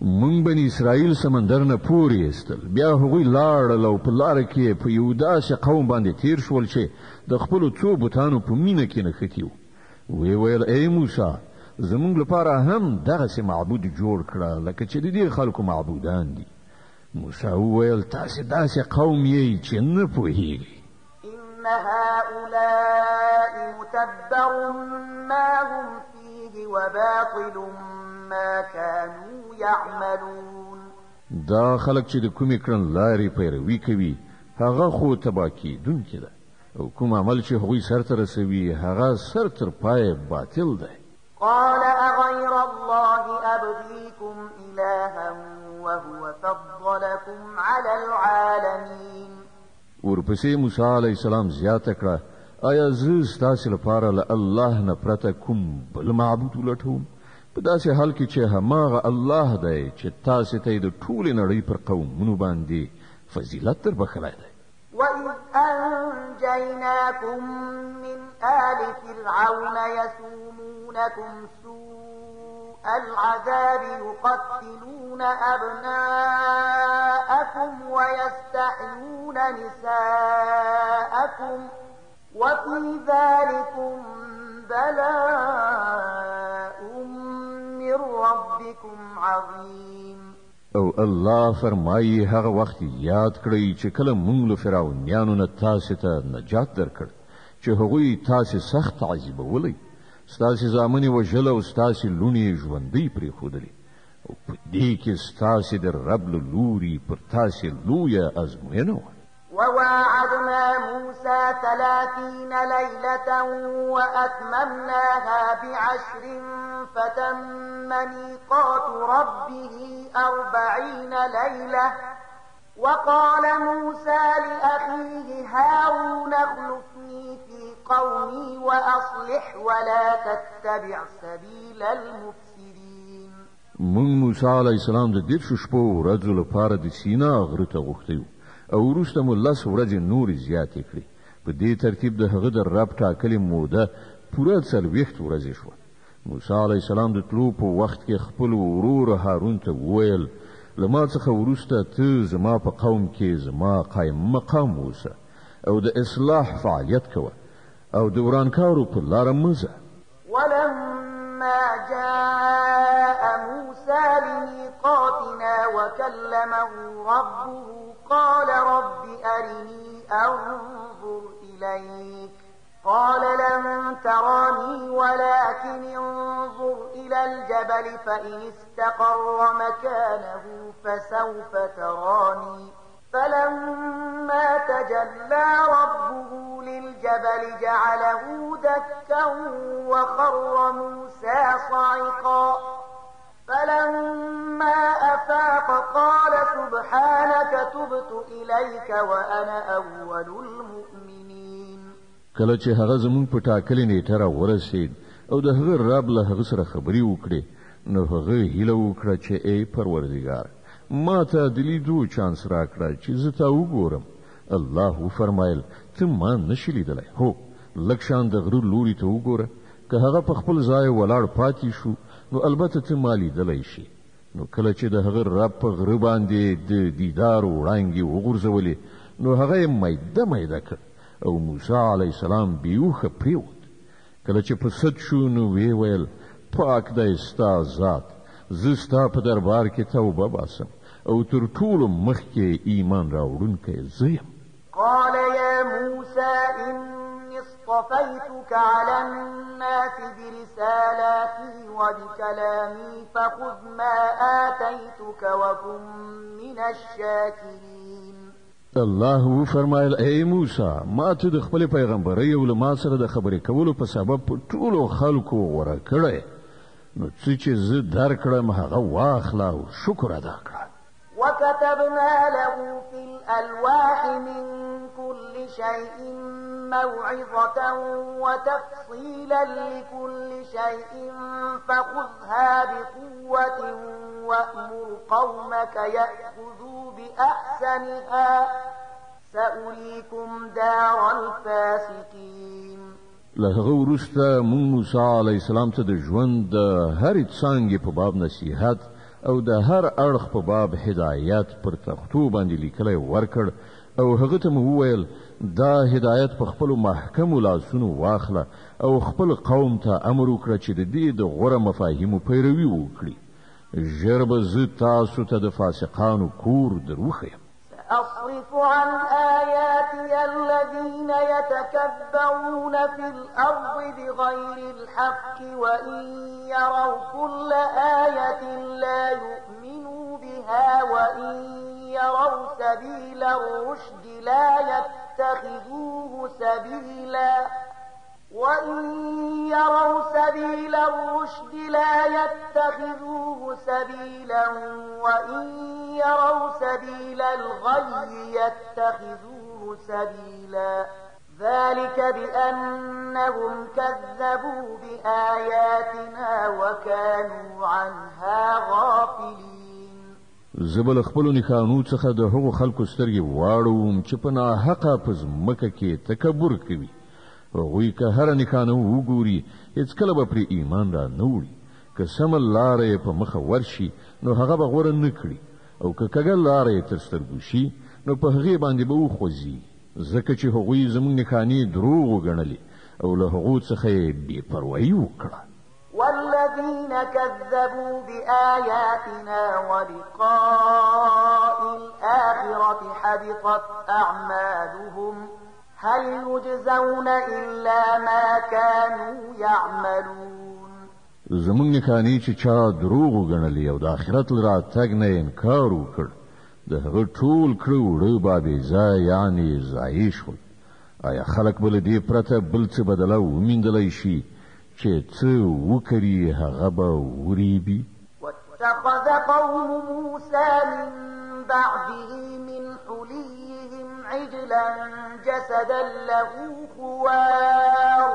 مونږ بني اسرائیل سمندر نه پورې استل، بیا هغوی لاړل او په لاره کې په یو داسې قوم باندې تیر شول چې د خپلو څو بوتانو په مینه کې نښتي وو. وی ویل ای موسی زمونږ لپاره هم دغسې معبود جوړ کړه لکه چې د دې خلکو معبودان دي. موسی وویل تاسې داسې قوم یې چې نه پوهیږئ. إن هؤلاء متبر ما هم فيه وباطل ما كانوا يعملون. دا خلک چې د کومې کړنلارې پیروي کوي هغه خو تباه کیدونکې ده او کوم عمل چې هغوی سرته رسوي هغه سر تر پایه باطل دی. قال أغير الله أبغيكم إلها وهو فضلكم على العالمين. ورپسې موسی علیه السلام زیاته کړه آیا زه ستاسې لپاره له الله نه پرته کوم بل معبود ولټوم په داسې حال کې چې هماغه الله دی چې تاسې ته یې د ټولې نړۍ پر قومونو باندې فضیلت در بخلی دی. وإذ أنجيناكم من آل فرعون يسومونكم سوء العذاب يقتلون أبناءكم ويستحيون نساءكم وفي ذلكم بلاء من ربكم عظيم. او الله فرمایي هغه وخت یاد کړئ چې کله موږ له فرعونیانو نه تاسې ته نجات درکړ چې هغوی تاسې سخت عذابولی، ستاسې زامن یې وژل او ستاسې لوڼې ژوندۍ پرېښودلې او په دې کې ستاسې د رب له لوري پر تاسې لویه ازموینه وه. وواعدنا موسى 30 ليلة وأتممناها ب10 فتم ميقات ربه 40 ليلة. وقال موسى لأخيه هارون اخلفني في قومي وأصلح ولا تتبع سبيل المفسدين. موږ موسی علیه السلام د 10 شپو ورځو لپاره د سینا غره ته غوښتی او وروسته مو 10 ورځې نورې زیاتې کړې. په دې ترتیب د هغه د رب ټاکلې موده پوره 40 ورځې شوه. موسی علیه السلام د تلو په وخت کې خپل ورور هارون ته وویل له ما څخه وروسته ته زما په قوم کې زما قایم مقام اوسه او د اصلاح فعالیت کوه او د ورانکارو په لاره مه ځه. ولما جاء موسى لميقاتنا وكلمه ربه قال رب أرني أنظر إليك قال لن تراني ولكن انظر إلى الجبل فإن استقر مكانه فسوف تراني. فلما تجلى ربه للجبل جعله دكا وخر موسى صعقا. فلما أفاق قال سبحانك تبت إليك وأنا أول المؤمنين. کله چې هغه زمون په ټاکلې نیټه را ورسید او د هغه رب له هغه سره خبرې وکړې نو هغه هیله وکړه چې ای پروردګار ما ته د لیدو چانس راکړه چې زه تا وګورم. الله وفرمایل ته ما نشې لیدلی، هو لږ شان د غره لوري ته وګوره، که هغه په خپل ځای ولاړ پاتې شو نو البته ته ما لیدلی شي. نو کله چې د هغه رب په غره باندې د دیدار وړانګې وغورځولې نو هغه یې میده میده کړ او موسی علیه السلام بیوخه پریوت. کله چې په سد شو نو وی ویل پاک دی ستا ذات، زه ستا په دربار کې توبه باسم او تر ټولو مخکې ایمان راوړونکی زه یم. قال يا موسى إني اصطفيتك على الناس برسالاتي وبكلامي فخذ ما آتيتك وكن من الشاكرين. الله وفرمایل ای موسی ما ته د خپل پیغمبري او له ما سره د خبرې کولو په سبب په ټولو خلکو غوره کړی، نو څه چې زه درکړم هغه واخله او شکر ادا کړه. وكتبنا له في الألواح من كل شيء موعظة وتفصيلا لكل شيء فخذها بقوة وأمر قومك يأخذوا بأحسنها سأريكم دار الفاسقين. لهغه وروسته مونږ موسی علیه السلام ته د ژوند د هرې څانګې په باب نصیحت او د هر اړخ په باب هدایت پر تختو باندې لیکلی ورکړ او هغه ته مو وویل دا هدایت په خپلو محکمو لاسونو واخله او خپل قوم ته امر وکړه چې د دې د غوره مفاهیمو پیروي وکړي. ژر به زه تاسو ته د فاسقانو کور در وښیم. سأصرف عن آياتي الذين يتكبرون في الأرض بغير الحق وإن يروا كل آية لا يؤمنوا بها وإن يروا سبيل الرشد لا يتخذوه سبيلا وإن يروا سبيل الرشد لا يتخذوه سبيلا وإن يروا سبيل الغي يتخذوه سبيلا ذلك بأنهم كذبوا بآياتنا وكانوا عنها غافلين. زبل خپلو نښانو څخه د هغو خلکو سترګې واړوم چې په ناحقه په ځمکه کې تکبر کوي. هغوی که هره نښانه وګوري هېڅکله به پرې ایمان را نه وړي. که سمه لاره یې په مخه ورشي نو هغه به غوره نه کړي او که کږه لاره یې تر سترګو شي نو په هغې باندې به وخوځي، ځکه چې هغوی زموږ نښانې دروغ وګڼلې او له هغو څخه یې بې پروایي وکړه. والذين كذبوا بآياتنا ولقاء الآخرة حبطت أعمالهم هل يجزون إلا ما كانوا يعملون. زموږ نښانې چې چا دروغ وګڼلې او د آخرت له راتګ نه انکار وکړ د هغه ټول کړه وړه به بې ځایه یعنې ضایع شول. آیا خلک به له دې پرته بل څه بدله وموندلی شي چې څه وکړي هغه به وریبي؟ واتخذ قوم موسى من بعده من حليهم عجلا جسدا له خوار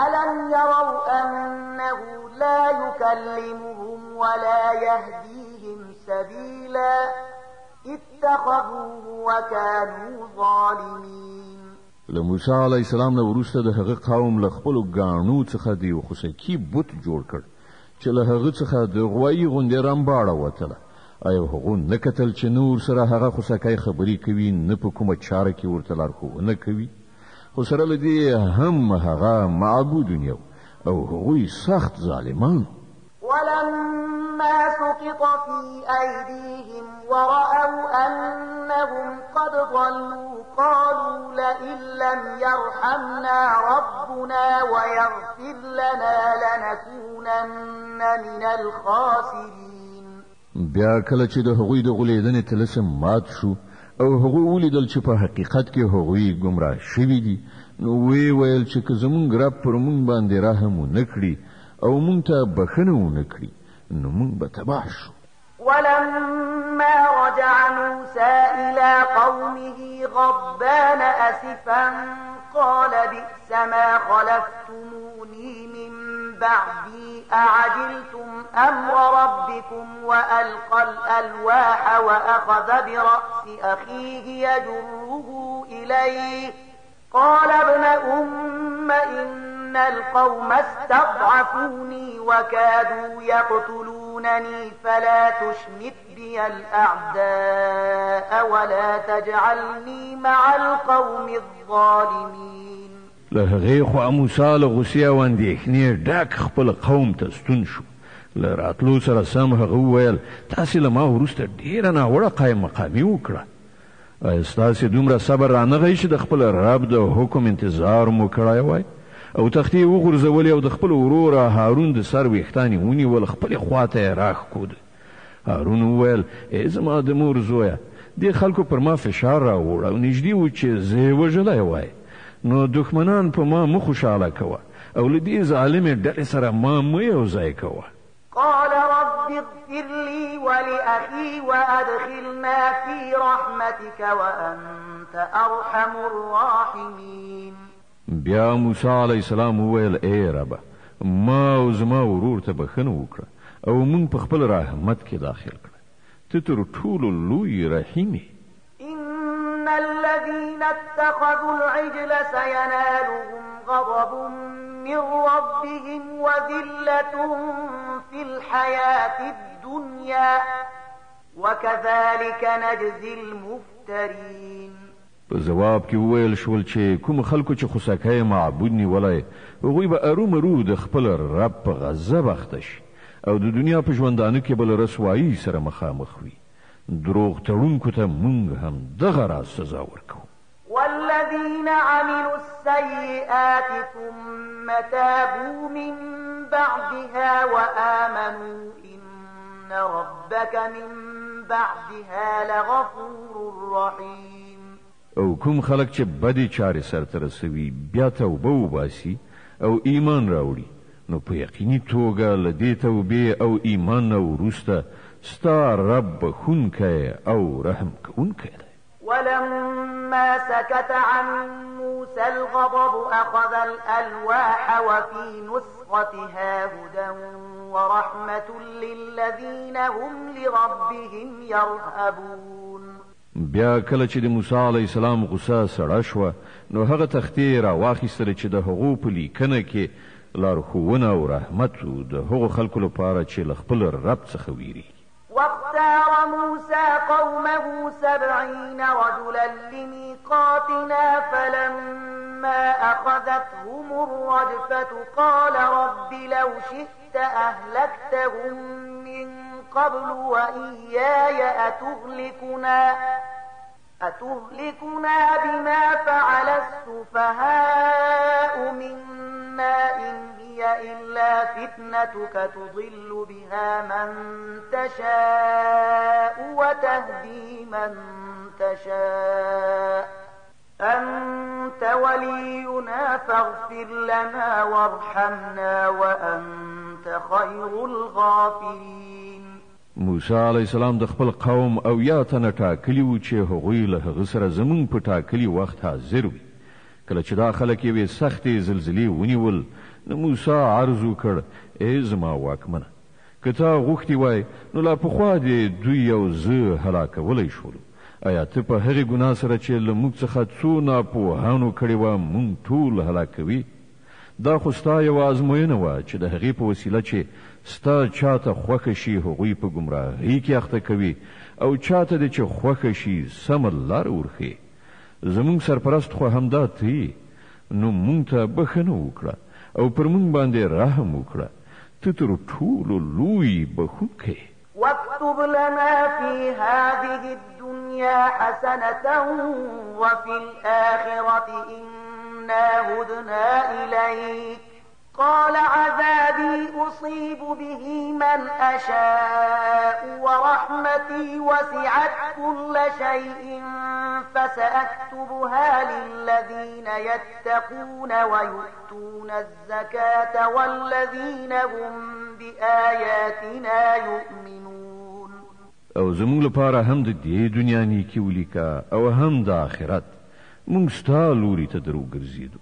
ألم يروا أنه لا يكلمهم ولا يهديهم سبيلا اتخذوه وكانوا ظالمين. موسی علیه السلام نه وروسته د هغه قوم له خپلو ګاڼو څخه د یو خوسکي بت جوړ کړ چې له هغه څخه د غوایي غوندې رمباړه وتله. آیا هغو نه کتل چې نور سره هغه خوسکی خبرې کوي نه په کومه چاره کې ورته لارښوونه کوي؟ خو سره له دې هم هغه معبود یو او هغوی سخت ظالمان. ولما سقط في أيديهم ورأوا أنهم قد ضلوا قالوا لئن لم يرحمنا ربنا ويغفر لنا لنكونن من الخاسرين. بیا کله چې د هغوی د غولیدنې طلسم مات شو او هغوی ولیدل چې په حقیقت کې هغوی ګمراه شوي دي نو وی ویل چې که زمونږ رب پر مونږ باندې رحم ونه کړي او مونږ ته بخښنه ونه کړي نو مونږ به تباه شو. ولما رجع موسى إلى قومه غضبان أسفا قال بئس ما خلفتموني من بعدي أعجلتم أمر ربكم وألقى الألواح وأخذ برأس أخيه يجره إليه قال ابن أم إن القوم استضعفوني وكادوا يقتلونني فلا تشمت بي الأعداء ولا تجعلني مع القوم الظالمين. له هغې خوا موسی له غوسې او اندېښنې ډک خپل قوم ته ستون شو. له راتلو سره سم هغه وویل تاسې له ما وروسته ډېره ناوړه قایم مقامي وکړه. ایا ستاسې دومره صبر رانغی چې د خپل رب د حکم انتظار مو کړی وای؟ او تختې یې وغورځولې او د خپل ورور هارون د سر ویښتان یې ونیول خپلې خواته یې راښکود. هارون وویل ای زما د مور زویه دې خلکو پر ما فشار راوړ او نږدې و چې زه یې وژلی وای، نو دښمنان په ما مه خوشحاله کوه او له دې ظالمې ډلې سره ما مه یوځای کوه. قال رب اغفر لي ولأخي وأدخلنا في رحمتك وأنت أرحم الراحمين. بیا موسی علیه السلام وویل ای ربه ما او زما ورور ته بخښنه وکړه او مونږ په خپل رحمت کې داخل کړه، ته تر ټولو لوی رحیم یې. إن الذين اتخذوا العجل سينالهم غضب من ربهم وذلة في الحياة الدنيا وكذلك نجزي المفترين. په جواب کې وویل شول چې کوم خلکو چې خوسکی معبود نیولی هغوی به ارومرو د خپل رب په غضب اخته شي او د دنیا په ژوندانه کې به له رسوایي سره مخامخ وي. دروغ تړونکو ته موږ هم دغه راز سزا ورکوو. والذين عملوا السيئات ثم تابوا من بعدها وآمنوا إن ربك من بعدها لغفور رحيم. او کوم خلک چې بدې چارې سرته رسوي بیا توبه وباسي او ایمان راوړي نو په یقیني توګه له دې توبې او ایمان نه وروسته ستا رب بخونکی او رحم کوونکی دی. ولما سكت عن موسى الغضب أخذ الألواح وفي نسختها هدى ورحمة للذين هم لربهم يرهبون. بیا کله چې د موسی علیه السلام غصه سړه شوه نو هغه تختې راواخیستله چې د هغو په لیکنه کې لارښوونه او رحمت و د هغو خلکو لپاره چې له خپل رب څخه ویریږي. واختار موسى قومه 70 رجلا لميقاتنا فلما أخذتهم الرجفة قال رب لو شئت أهلكتهم من قبل وإياي أتهلكنا بما فعل السفهاء منا إن هي إلا فتنتك تضل بها من تشاء وتهدي من تشاء أنت ولينا فاغفر لنا وارحمنا وأنت خير الغافرين. موسی علیه السلام د خپل قوم او یا تنه ټاکلي وو چې هغوی له هغه سره زمونږ په ټاکلي وخت حاضر وي. کله چې دا خلک یوې سختې زلزلې ونیول نو موسی عرض وکړ ای زما واکمنه که تا غوښتي وای نو لا پخوا دې دوی یو زه هلاکولی شولو. آیا ته په هغې ګناه سره چې له موږ څخه څو ناپوهانو کړې وه موږ ټول هلاکوي؟ دا خو ستا یوه ازموینه وه چې د هغې په وسیله چې ستا چاته خوښه شي هغوی په ګمراهۍ کې اخته کوي او چاته دې چې خوښه شي سمه لاره ورښیي. زموږ سرپرست خو همدا ته نو موږ ته بښنه وکړه او پر موږ باندې رحم وکړه، ته تر ټولو لوی بښونکی. واكتب لنا في هذه الدنيا حسنة وفي الآخرة إنا هدنا إليك قال عذابي أصيب به من أشاء ورحمتي وسعت كل شيء فسأكتبها للذين يتقون ويؤتون الزكاة والذين هم بآياتنا يؤمنون. او زموږ لپاره هم د دې دنیا نیکي ولیکه او هم د آخرت موږ ستا لوري ته درو ګرځېدو.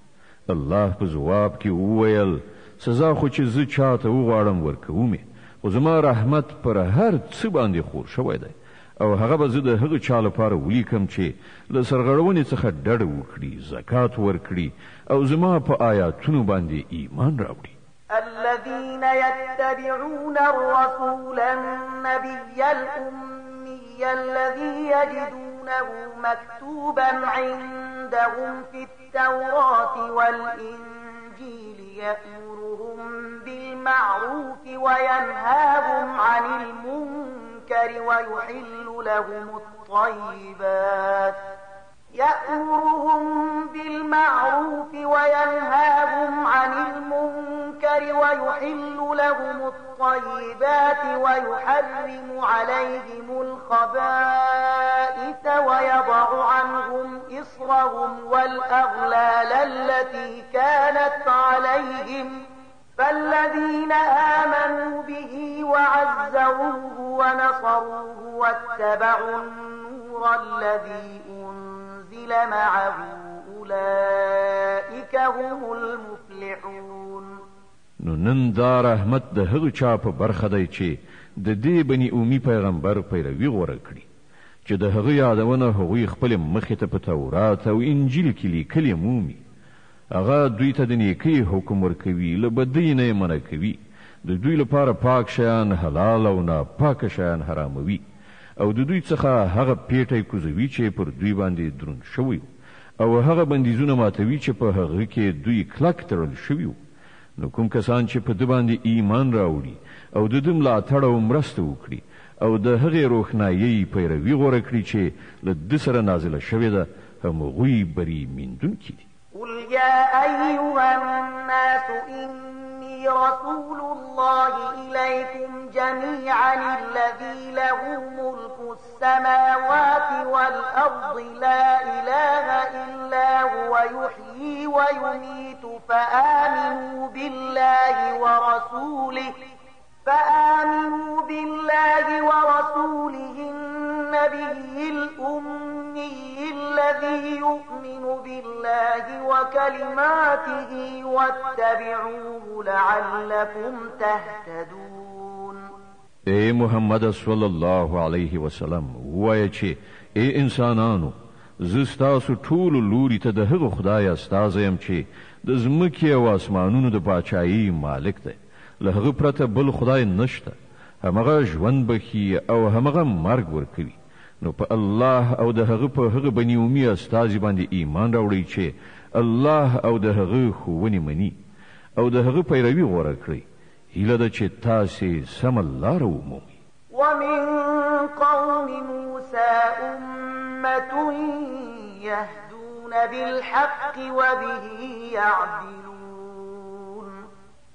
الله په ځواب کې وویل سزا خو چې زه چاته وغواړم ورکوم، خو زما رحمت پر هر څه باندې خور شوی دی، او هغه به زه د هغه چا لپاره ولیکم چې له سرغړونې څخه ډډه وکړي، زکات ورکړي او زما په آیاتونو باندې ایمان راوړي. الذين يتبعون الرسول النبي الأمي الذي يجدونه مكتوبا عندهم في التوراة والإنجيل يأمرهم بالمعروف وينهاهم عن المنكر ويحل لهم الطيبات ويحرم عليهم الخبائث ويضع عنهم إصرهم والأغلال التي كانت عليهم فالذين آمنوا به وعزروه ونصروه واتبعوا النور الذي أنزل معه أولئك هم المفلحون. نو نن دا رحمت د هغه چا په برخه دی چې د دې بني اومي پیغمبر پیروي غوره کړي، چې د هغه یادونه هغوی خپل مخې ته په تورات او انجیل کې لیکلي مومي. هغه دوی ته د نیکۍ حکم ورکوي، له بدۍ نه یې منع کوي، د دوی لپاره پاک شیان حلال او ناپاکه شیان حراموي، او د دوی څخه هغه پیټی کوزوي چې پر دوی باندې دروند شوی، او هغه بندیزونه ماتوي چې په هغه کې دوی کلک تړل شوي. نو کوم کسان چې په ده باندې ایمان راوړي او د ده ملاتړ او مرسته وکړي او د هغې روښنایۍ پیروي غوره کړي چې له ده سره نازله شوې ده، همغوی بری میندونکي دي. قل يا أيها الناس إني رسول الله إليكم جميعا الذي له ملك السماوات والأرض لا إله إلا هو يحيي ويميت فآمنوا بالله النبي الأمي الذي يؤمن بالله وكلماته واتبعوه لعلكم تهتدون. اے محمد صلی الله علیه وسلم وایه چې اے انسانانو، زه ستاسو ټولو لوري ته د هغه خدای استازی یم چې د ځمکې او اسمانونو د باچایي مالک دی. له هغه پرته بل خدای نشته، همغه ژوند بخي او همغه مرګ ورکوي. نو په الله او د هغه په هغه بني اومي استازي باندې ایمان راوړئ چې الله او د هغه ښوونې مني او د هغه پیروي غوره کړئ. هیله ده چې تاسې سمه لاره ومومئ. ومن قوم موسى أمة يهدون بالحق وبه يعدلون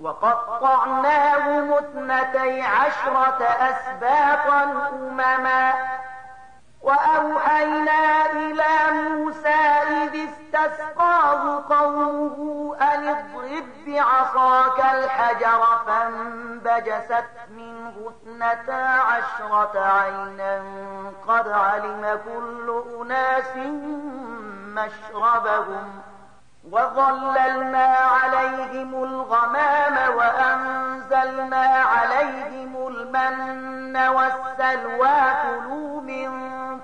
وقطعناهم 12 أسباطا أمما وأوحينا إلى موسى إذ استسقاه قومه أن اضرب بعصاك الحجر فانبجست منه 12 عينا قد علم كل أناس مشربهم وظللنا عليهم الغمام وأنزلنا عليهم المن والسلوى كلوا من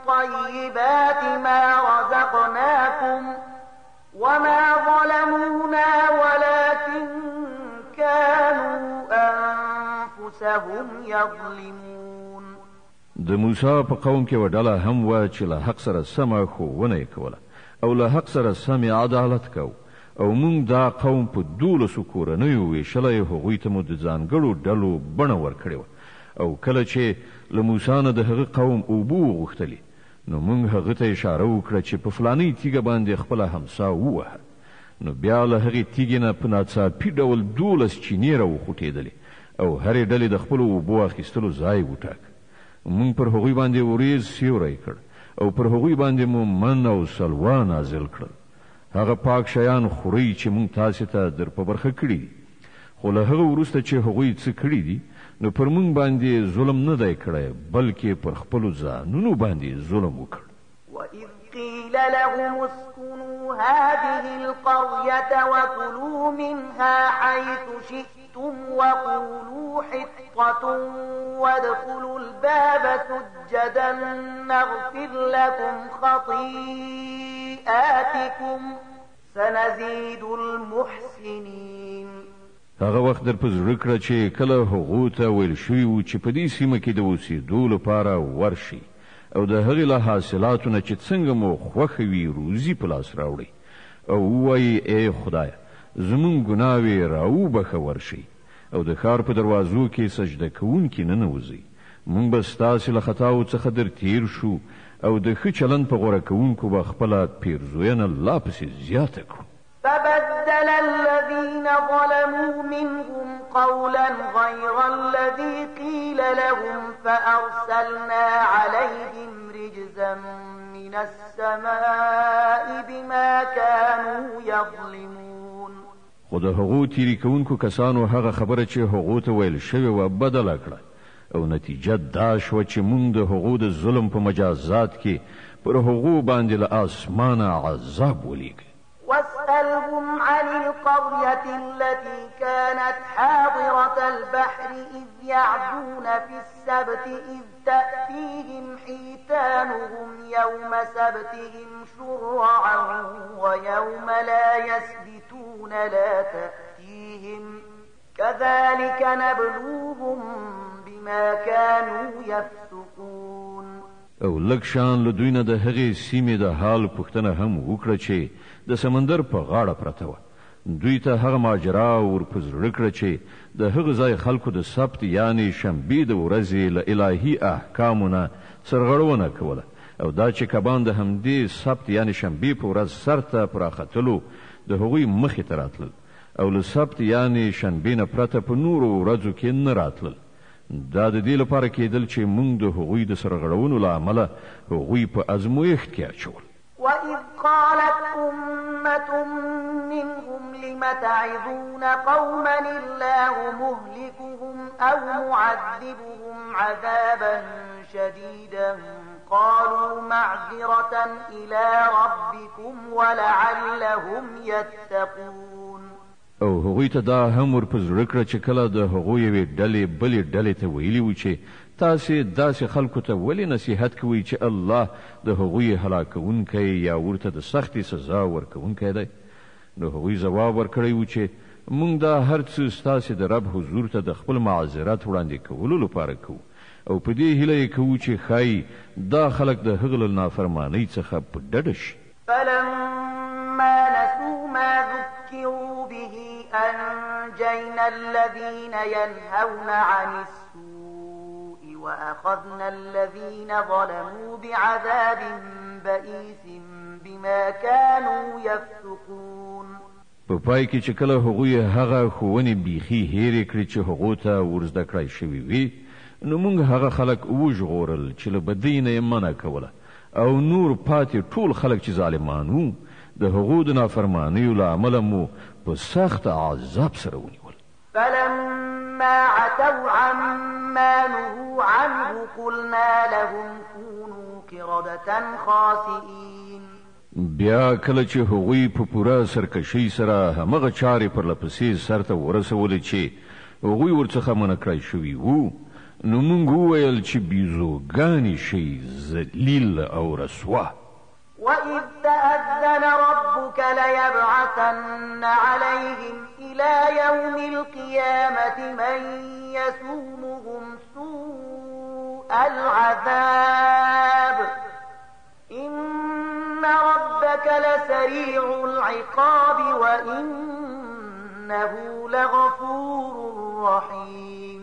طيبات ما رزقناكم وما ظلمونا ولكن كانوا أنفسهم يظلمون. د موسی په قوم کې وډاله هم و چې له حق سره سمه ښوونه یې کوله او له حق سره سمې عدالت کو، او موږ دا قوم په 12 کورنیو ویشلی، هغوی ته مو د ځانګړو ډلو بڼه ورکړې وه. او کله چې له موسی نه د هغه قوم اوبه وغوښتلې، نو موږ هغه ته اشاره وکړه چې په فلانۍ تیږه باندې خپله همسا ووهه. نو بیا له هغې تیږې نه په ناڅاپي ډول 12 چینې راوخوټېدلې او هرې ډلې د خپلو اوبو اخیستلو ځای وټاکه. موږ پر هغوی باندې وریځ سیوری کړ او پر هغوی باندې مو من او سلوا نازل کړل. هغه پاک شیان خورئ چې موږ تاسې ته در په برخه کړي دي، خو له هغه وروسته چې هغوی څه کړي دي نو پر موږ باندې ظلم نه دی کړی، بلکې پر خپلو ځانونو باندې ظلم وکړ. وَإِذْ قِيلَ لهم اسكنوا هذه القرية وكلوا منها حيث شئتم وقولوا حطة وادخلوا الباب سجدا نغفر لكم خطيئاتكم سنزيد المحسنين. هغه وخت در پزړه کړه چې کله هغو ته ویل شوي و چې په دې سیمه کې د اوسېدو لپاره ورشي او د هغې له حاصلاتو نه چې څنګه مو خوښه وي روزي په لاس راوړئ او ووایي ای خدایه زموږ ګناوې راوبخه ورشئ او د ښار په دروازو کې سجده کوونکي ننوځئ موږ به ستاسې له خطاو څخه در تیر شو او د ښه چلند په غوره کوونکو به خپله پیرزوینه لا پسې زیاته کړو. فبدل الذين ظلموا منهم قولا غير الذي قيل لهم فأرسلنا عليهم رجزا من السماء بما كانوا يظلمون. خود هغو تیری کوونکو کسانو هغه خبره چې هغو ته ویل شوې وه بدله کړه او نتیجه دا شوه چې موږ د هغو د ظلم په مجازات کې پر هغو باندې له آسمانه عذاب ولیږه. واسألهم عن القرية التي كانت حاضرة البحر إذ يعدون في السبت إذ تأتيهم حيتانهم يوم سبتهم شرعا ويوم لا يسبتون لا تأتيهم كذلك نبلوهم بما كانوا يفسقون. او لکشان له دوی نه د هغې سیمې د حال پوښتنه هم وکړه چې د سمندر په غاړه پرته وه. دوی ته هغه ماجرا ور په زړه کړه چې د هغه ځای خلکو د سبت یعنې شنبې د ورځې له الهي احکامو نه سرغړونه کوله او دا چې کبان د همدې سبت یعنې شنبې په ورځ سر ته پراختلو د هغوی مخې ته راتلل او له سبت یعنې شنبې نه پرته په نورو ورځو کې نه راتلل. دا د دې لپاره کېدل چې موږ د هغوی د سرغړونو له امله هغوی په ازمویښت کې اچول. وإذ قالت أمة منهم لم تعظون قوما الله مهلكهم أو معذبهم عذابا شديدا قالوا معذرة إلى ربكم ولعلهم يتقون. او هغوی ته دا هم ور په زړه کړه چې کله د هغوی یوې ډلې بلې ډلې ته ویلي و چې تاسې داسې خلکو ته ولې نصیحت کوئ چې الله د هغوی هلاکوونکی یا ورته د سختې سزا ورکوونکی دی. نو هغوی ځواب ورکړی و چې موږ دا هر څه ستاسې د رب حضور ته د خپل معذرت وړاندې کولو لپاره کوو او په دې هیله یې کوو چې ښایي دا خلک د هغه له نافرمانۍ څخه په ډډه شي. فلما نسوا ما ذكروا به أنجينا الذين ينهون عن السوء وأخذنا الذين ظلموا بعذاب بئيس بما كانوا يفسقون. په پای کې چې کله هغوی هغه ښوونې بیخي هېرې کړې چې هغو ته ورزده کړی شوي وي نو موږ هغه خلک وژغورل چې له بدۍ نه یې منع کوله او نور پاتې ټول خلک چې ظالمان وو د هغو د نافرمانیو له امله مو په سخت عذاب سره ونیول. فلما عتوا عما نهوا عنه قلنا لهم كونوا قردة خاسئين. بیا کله چې هغوی په پوره سرکشۍ سره همغه چارې پرلپسې سرته ورسولې چې هغوی ورڅخه منع کړی شوي وو نو موږ وویل چې بیزوګانې شئ ذلیل او رسوا. وإذ تأذن ربك ليبعثن عليهم إلى يوم القيامة من يسومهم سوء العذاب إن ربك لسريع العقاب وإنه لغفور رحيم.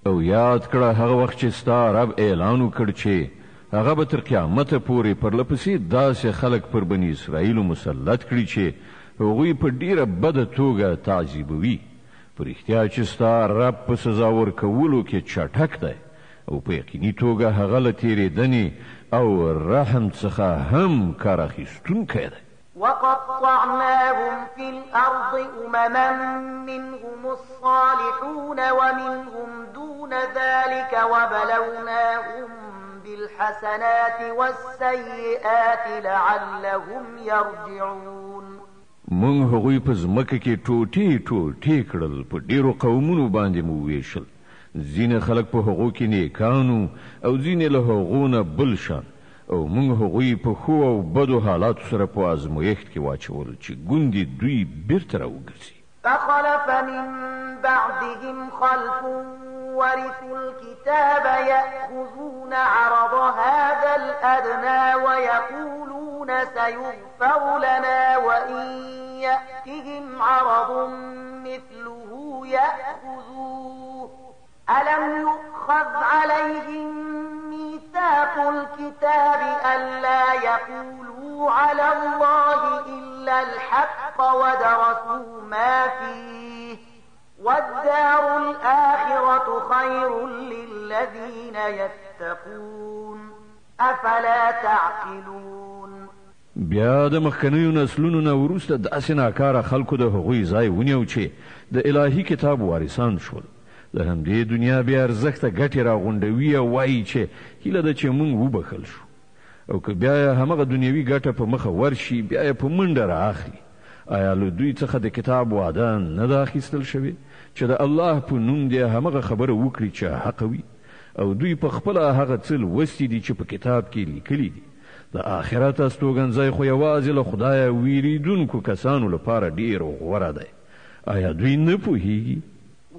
او یاد کړه هغه وخت چې ستا رب اعلان وکړ چې هغه به تر قیامته پورې پرلپسې داسې خلک پر بني اسرائیلو مسلط کړي چې هغوی په ډیره بده توګه تعذیبوي. په رښتیا چې ستا رب په سزا ورکولو کې چټک دی او په یقیني توګه هغه له تېرېدنې او رحم څخه هم کار اخیستونکی دی. وقطعناهم في الأرض أمما منهم الصالحون ومنهم دون ذلك وبلوناهم بالحسنات والسيئات لعلهم يرجعون. مونږ هغوی په ځمکه کې ټوټې ټوټې کړل، په ډیرو قومونو باندې مو ویشل. ځینې خلک په هغو کې نیکانو او ځینې له هغو نه بل شان، او مونږ هغوی په ښو او بدو حالاتو سره په ازمویښت کې واچول چې ګوندې دوی بیرته راوګرځي. فخلف من بعدهم خلف ورثوا الكتاب يأخذون عرض هذا الأدنى ويقولون سيغفر لنا وإن يأتهم عرض مثله يأخذوه ألم يؤخذ عليهم ميثاق الكتاب ألا يقولوا على الله إلا الحق ودرسوا ما فيه والدار الآخرة خير للذين يتقون أفلا تعقلون. بیا د مخکنیو نسلونو نه وروسته داسې ناکاره خلکو د هغوی ځای ونیو چې د الهي کتاب وارثان شول. د همدې دنیا بیا ارزښته ګټې راغونډوي او وایي چې هیله ده چې موږ وبخل شو، او که بیا همغه دنیوي ګټه په مخه ورشي بیا یې په منډه رااخلي. آیا له دوی څخه د کتاب وعده نه ده اخیستل شوې چې د الله په نوم دې همغه خبره وکړي چې حق وي، او دوی په خپله هغه څه لوستي دي چې په کتاب کې لیکلي دي. د آخرت استوګنځی خو یوازې له خدایه ویریدونکو کسانو لپاره ډېر غوره دی. آیا دوی نه پوهیږي؟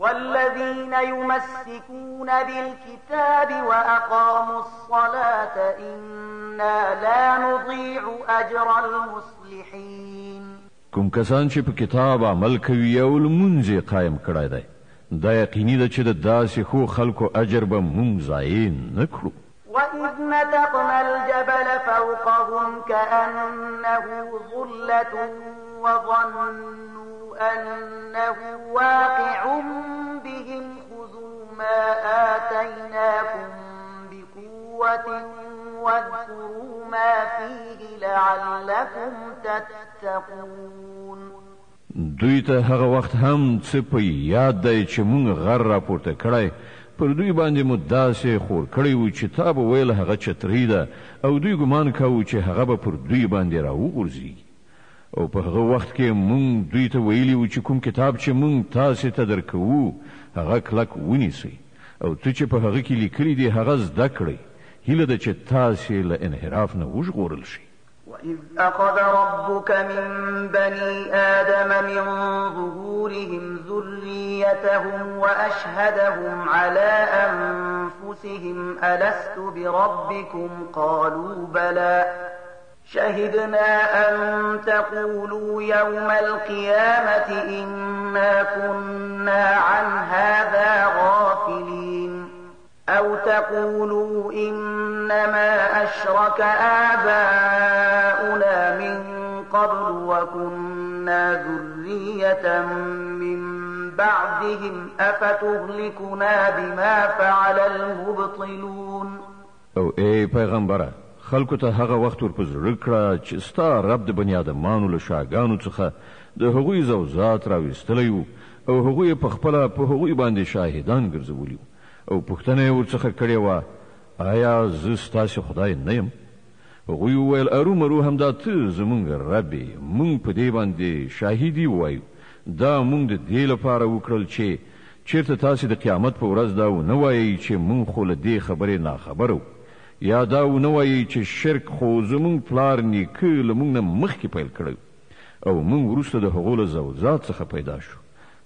والذين يمسكون بالكتاب وأقاموا الصلاة إنا لا نضيع أجر المصلحين. کوم کسان چې په کتاب عمل کوي او لمونځ یې قایم کړی دی، دا یقیني ده چې د داسې ښو خلکو اجر به موږ ضایع نه کړو. وإذ نتقنا الجبل فوقهم كأنه ظلة وظنوا أنه واقع بهم خذوا ما آتيناكم بقوة واذكروا ما فيه لعلكم تتقون. دوی ته هغه وخت هم څه په یاد دی چې موږ غر راپورته کړی، پر دوی باندې مو داسې خور کړی و چې تا به ویل هغه چترۍ ده، او دوی ګمان کوو چې هغه به پر دوی باندې راوغورځي. او په هغه وخت کې مونږ دوی ته ویلي و چې کوم کتاب چې مونږ تاسې ته درکوو هغه کلک ونیسئ، او څه چې په هغه کې لیکلي دي هغه زده کړئ. هیله ده چې تاسې له انحراف نه وژغورل شئ. وإذ أخذ ربك من بني آدم من ظهورهم ذريتهم وأشهدهم على أنفسهم ألست بربكم قالوا بلى شهدنا أن تقولوا يوم القيامة إنا كنا عن هذا غافلين أو تقولوا إنما أشرك آباؤنا من قبل وكنا ذرية من بعدهم أفتهلكنا بما فعل المبطلون. او اے پیغمبره، خلکو ته هغه وخت ورپه زړه کړه چې ستا رب د بني آدمانو له شاګانو څخه د هغوی زوزات راویستلی و، او هغوی په خپله په هغوی باندې شاهدان ګرځولي و، او پوښتنه یې ورڅخه کړې وه آیا زه ستاسې خدای نه یم؟ هغوی وویل ارومرو همدا ته زموږ رب یې، موږ په دې باندې شاهدي ووایو. دا موږ د دې لپاره وکړل چې چېرته تاسې د قیامت په ورځ دا ونه وایئ چې موږ خو له دې خبرې ناخبره وو، یا دا ونه وایئ چې شرک خو زموږ پلار نیکه له موږ نه مخکې پیل کړی او موږ وروسته د هغو له زوزات څخه پیدا شو.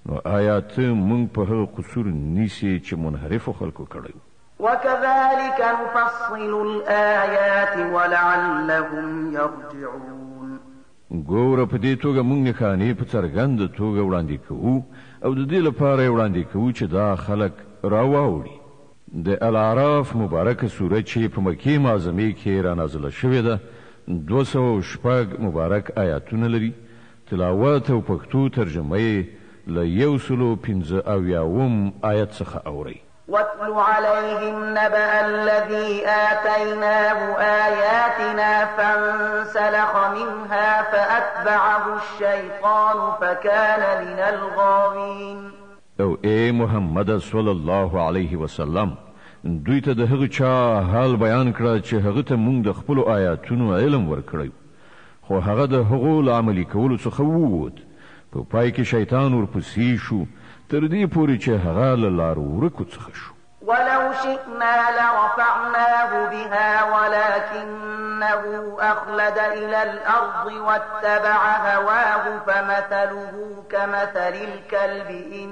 نو آیا ته موږ په هغه قصور نیسې چې منحرفو خلکو کړی و؟ وكذلك نفصل الآيات ولعلهم يرجعون. ګوره په دې توګه موږ نښانې په څرګنده توګه وړاندې کوو، او د دې لپاره یې وړاندې کوو چې دا خلک راواوړي. د الاعراف مبارکه سوره چې په مکې معظمې کې رانازله شوې ده 206 مبارک آیاتونه لري. تلاوت او پښتو ترجمه یې له 115 آیت څخه اوري. واتل عليهم نبأ الذي آتيناه آياتنا فانسلخ منها فأتبعه الشيطان فكان من الغاوين. او اے محمد صلی الله علیه وسلم، دوی ته د هغه چا حال بیان کړه چې هغه ته موږ د خپل آیاتونو علم ورکړی خو هغه د هغو له عملي کولو څخه ووت په پای کې شیطان ورپسې شو تر دې پورې چې هغه له لارو ورکو څخه شو. ولو شئنا لرفعناه بها ولكنه أخلد إلى الأرض واتبع هواه فمثله كمثل الكلب إن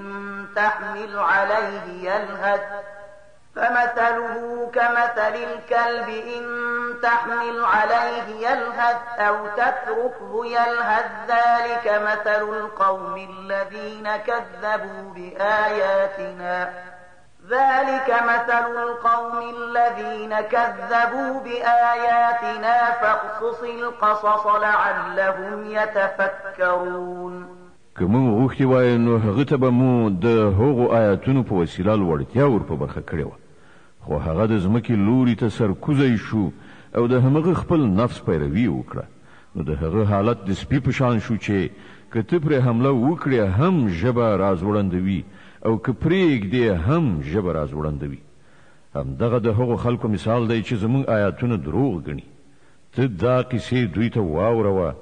تحمل عليه يلهث أو تتركه يلهث ذلك مثل القوم الذين كذبوا بآياتنا فاقصص القصص لعلهم يتفكرون. کوم غوښتي وای نو هغه ته به مو د هغو آیاتونو په وسیله لوړتیا ور په برخه کړې و خو هغه د ځمکې لوري ته سرکوزی شو او د همغه خپل نفس پیروي وکړه نو د هغه حالت د سپي په شان شو چې کته پر حمله وکړي هم ژبه رازوړندوي او که پرېږدي هم ژبه رازوړندوي. همدغه د هغو خلکو مثال دی چې زموږ آیاتونه دروغ ګڼي. ته دا کیسې دوی ته واوروه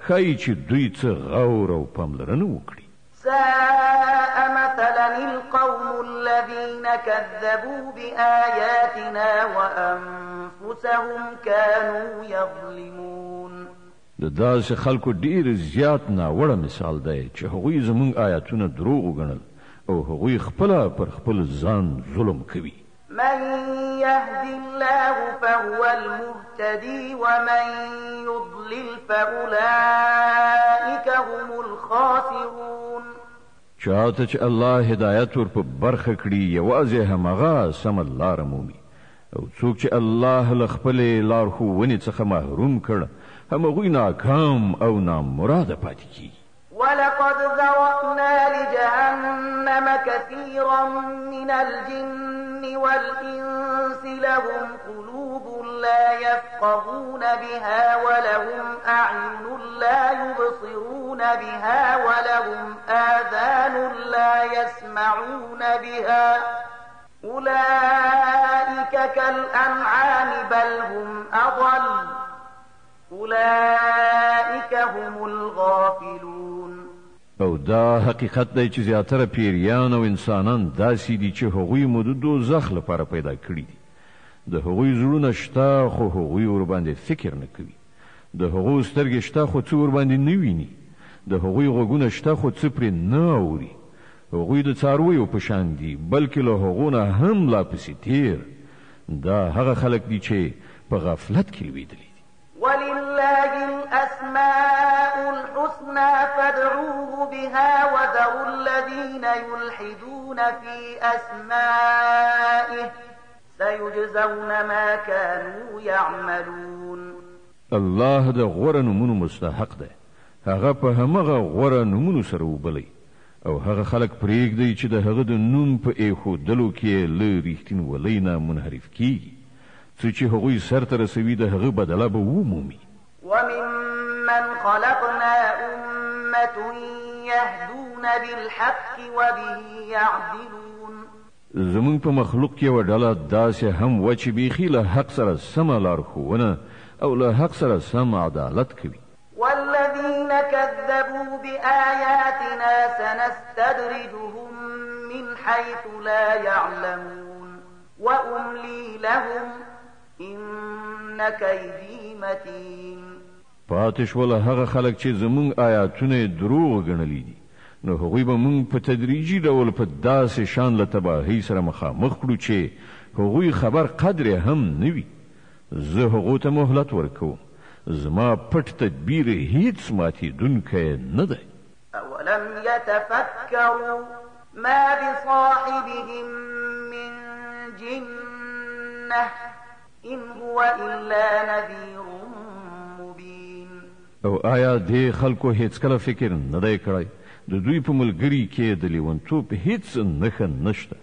ښایي چې دوی څه غور او پاملرنه وکړي. ساء مثلا القوم الذين كذبوا بآياتنا وأنفسهم كانوا يظلمون. د داسې خلکو ډېر زیات ناوړه مثال دی چې هغوی زموږ آیاتونه دروغ وګڼل او هغوی خپله پر خپل ځان ظلم کوي. من يهد الله فهو المهتدي ومن يضلل فأولئك هم الخاسرون. چاته چې الله هدایت ور په برخه کړي یوازې همغه سم لار مومي او څوک چې الله له خپلې لارښوونې څخه محروم کړ همغوی ناکام او نامراده پاتې کیږي. ولقد ذرأنا لجهنم كثيرا من الجن والإنس لهم قلوب لا يفقهون بها ولهم أعين لا يبصرون بها ولهم آذان لا يسمعون بها أولئك كالأنعام بل هم أضل أولئك هم الغافلون. او دا حقیقت دی چې زیاتره پیریان او انسانان داسې دي چې هغوی مو د دوزخ لپاره پیدا کړي دي. د هغوی زړونه شته خو هغوی ورباندې فکر نه کوي. د هغوی سترګې شته خو څه ورباندې نه ویني. د هغوی غوږونه شته خو څه پرې نه اوري. هغوی د څارویو په شان دي بلکې له هغو نه هم لا پسې تیر. دا هغه خلک دي چې په غفلت کې لویدلي. ولله الأسماء الحسنى فادعوه بها وذروا الذين يلحدون في أسمائه سيجزون ما كانوا يعملون. الله د غوره نومونو مستحق دی. هغه په همغه غوره نومونو سره وبلی او هغه خلک پرېږدي چې د هغه د نوم په ایښودلو کې له رښتینولۍ نه منحرف کیږي څه چې هغوی سرته رسوي د هغه بدله به ومومي. وممن خلقنا أمة يهدون بالحق وبه يعدلون. زمون په مخلوق کې یوه ډله داسې هم وه چې بیخي له حق سره سمه لارښوونه او له حق سره سم عدالت کوي. والذين كذبوا بآياتنا سنستدرجهم من حيث لا يعلمون وأملي لهم إن كيدي متين. پاتې شول هغه خلک چې زمونږ آیاتونه دروغ ګڼلي دي نو هغوی به مونږ په تدریجي ډول په داسې شان له تباهۍ سره مخامخ کړو چې هغوی خبر قدر هم نه وي. زه هغو ته مهلت ورکوم. زما پټ تدبیر هیڅ ماتېدونکی نه دی. أولم يتفكروا ما بصاحبهم من جنة إن هو إلا نذير مبين. او آیا دې خلکو هیڅکله فکر نه دی کړی د دوی په ملګري کې د لیونتوب هیڅ نښه نشته.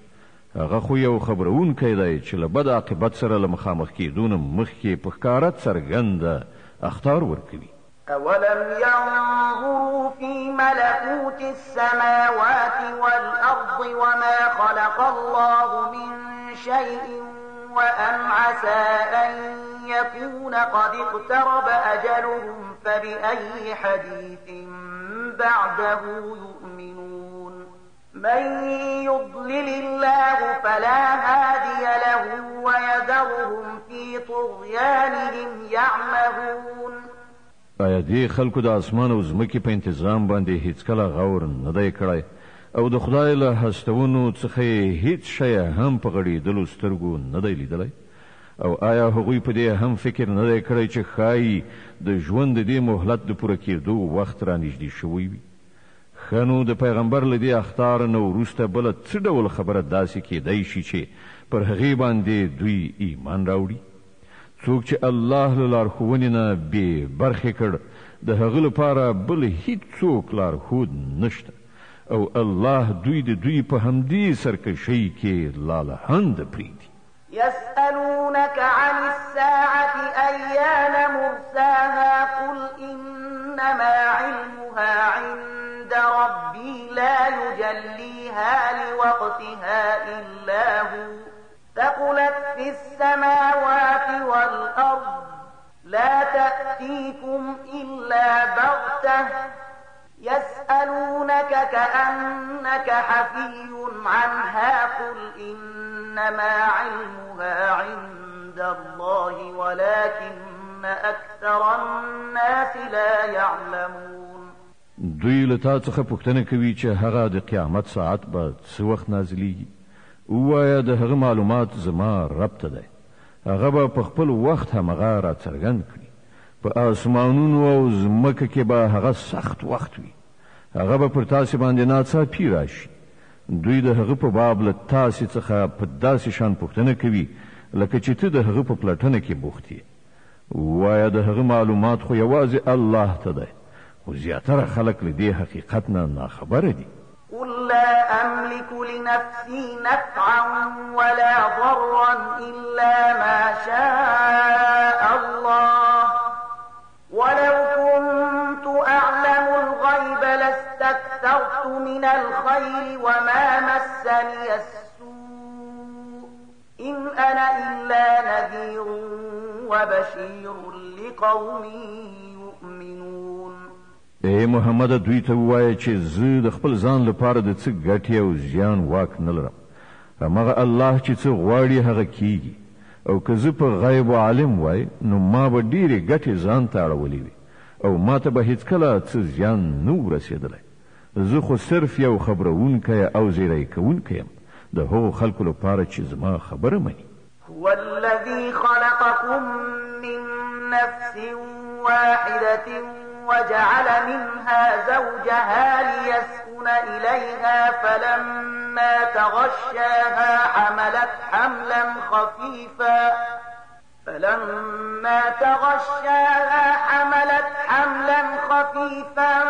هغه خو یو خبرونکی دی چې له بد عاقبت سره له مخامخ کېدو نه مخکې په ښکاره څرګنده اخطار ورکوي. أولم ينظروا في ملكوت السماوات والأرض وما خلق الله من شيء وأن عسى أن يكون قد اقترب أجلهم فبأي حديث بعده يؤمنون من يضلل الله فلا هادي له ويذرهم في طغيانهم يعمهون. آیا دې خلکو د اسمان او ځمکې په انتظام باندې هیڅ کله غور نه دی کړی او د خدای له هستونو څخه هیڅ شی هم په غړېدلو سترګو نه دی لیدلی؟ او آیا هغوی په دې هم فکر نه دی کړی چې ښایي د ژوند د دې مهلت د پوره کېدو وخت رانږدې شوی وي؟ ښه نو د پیغمبر له دې اخطار نه وروسته بله څه ډول خبره داسې کېدی شي چې پر هغې باندې دوی ایمان راوړي؟ څوک چې الله له لارښوونې نه بې برخې کړ د هغه لپاره بل هیڅوک لارښود نشته او الله دوی د دوی په همدې سرکشۍ کې لالهند پرېږدي. يسألونك عن الساعة أيان مرساها قل إنما علمها عند ربي لا يجليها لوقتها إلا هو ثقلت في السماوات والأرض لا تأتيكم إلا بغتة يسألونك كأنك حفي عنها قل إنما علمها عند الله ولكن أكثر الناس لا يعلمون. دوی له تا څخه پوښتنه کوي چې هغه د قیامت ساعت به څه وخت نازلیږي. ووایه د هغه معلومات زما رب ته دی، هغه به په خپل وخت همغه راڅرګند کړي. په آسمانونو او ځمکه کې به هغه سخت وخت وي، هغه به پر تاسې باندې ناڅاپي راشي. دوی د هغه په باب له تاسې څخه په داسې شان پوښتنه کوي لکه چې ته د هغه په پلټنه کې بوخت یې. ووایه د هغه معلومات خو یوازې الله ته دی، خو زیاتره خلک له دې حقیقت نه ناخبره دي. قل لا أملك لنفسي نفعا ولا ضرا إلا ما شاء الله ولو كنت أعلم الغيب لاستكثرت من الخير وما مسني السوء إن أنا إلا نذير وبشير لقوم يؤمنون. اے محمد دوی ته ووایه چې زه د خپل ځان لپاره د څه ګټې او زیان واک نه لرم. همغه الله چې څه غواړي هغه کیږي، او که زه په غیب عالم وای نو ما به ډېرې ګټې ځان ته اړولې وي او ما ته به هیڅکله څه زیان نه و رسېدلی. زه خو صرف یو خبرونکی او زیری کوونکی یم د هغو خلکو لپاره چې زما خبره مني. هو الذي خلقكم من نفس واحدة وجعل منها زوجها ليسكن إليها فلما تغشاها حملت حملا خفيفا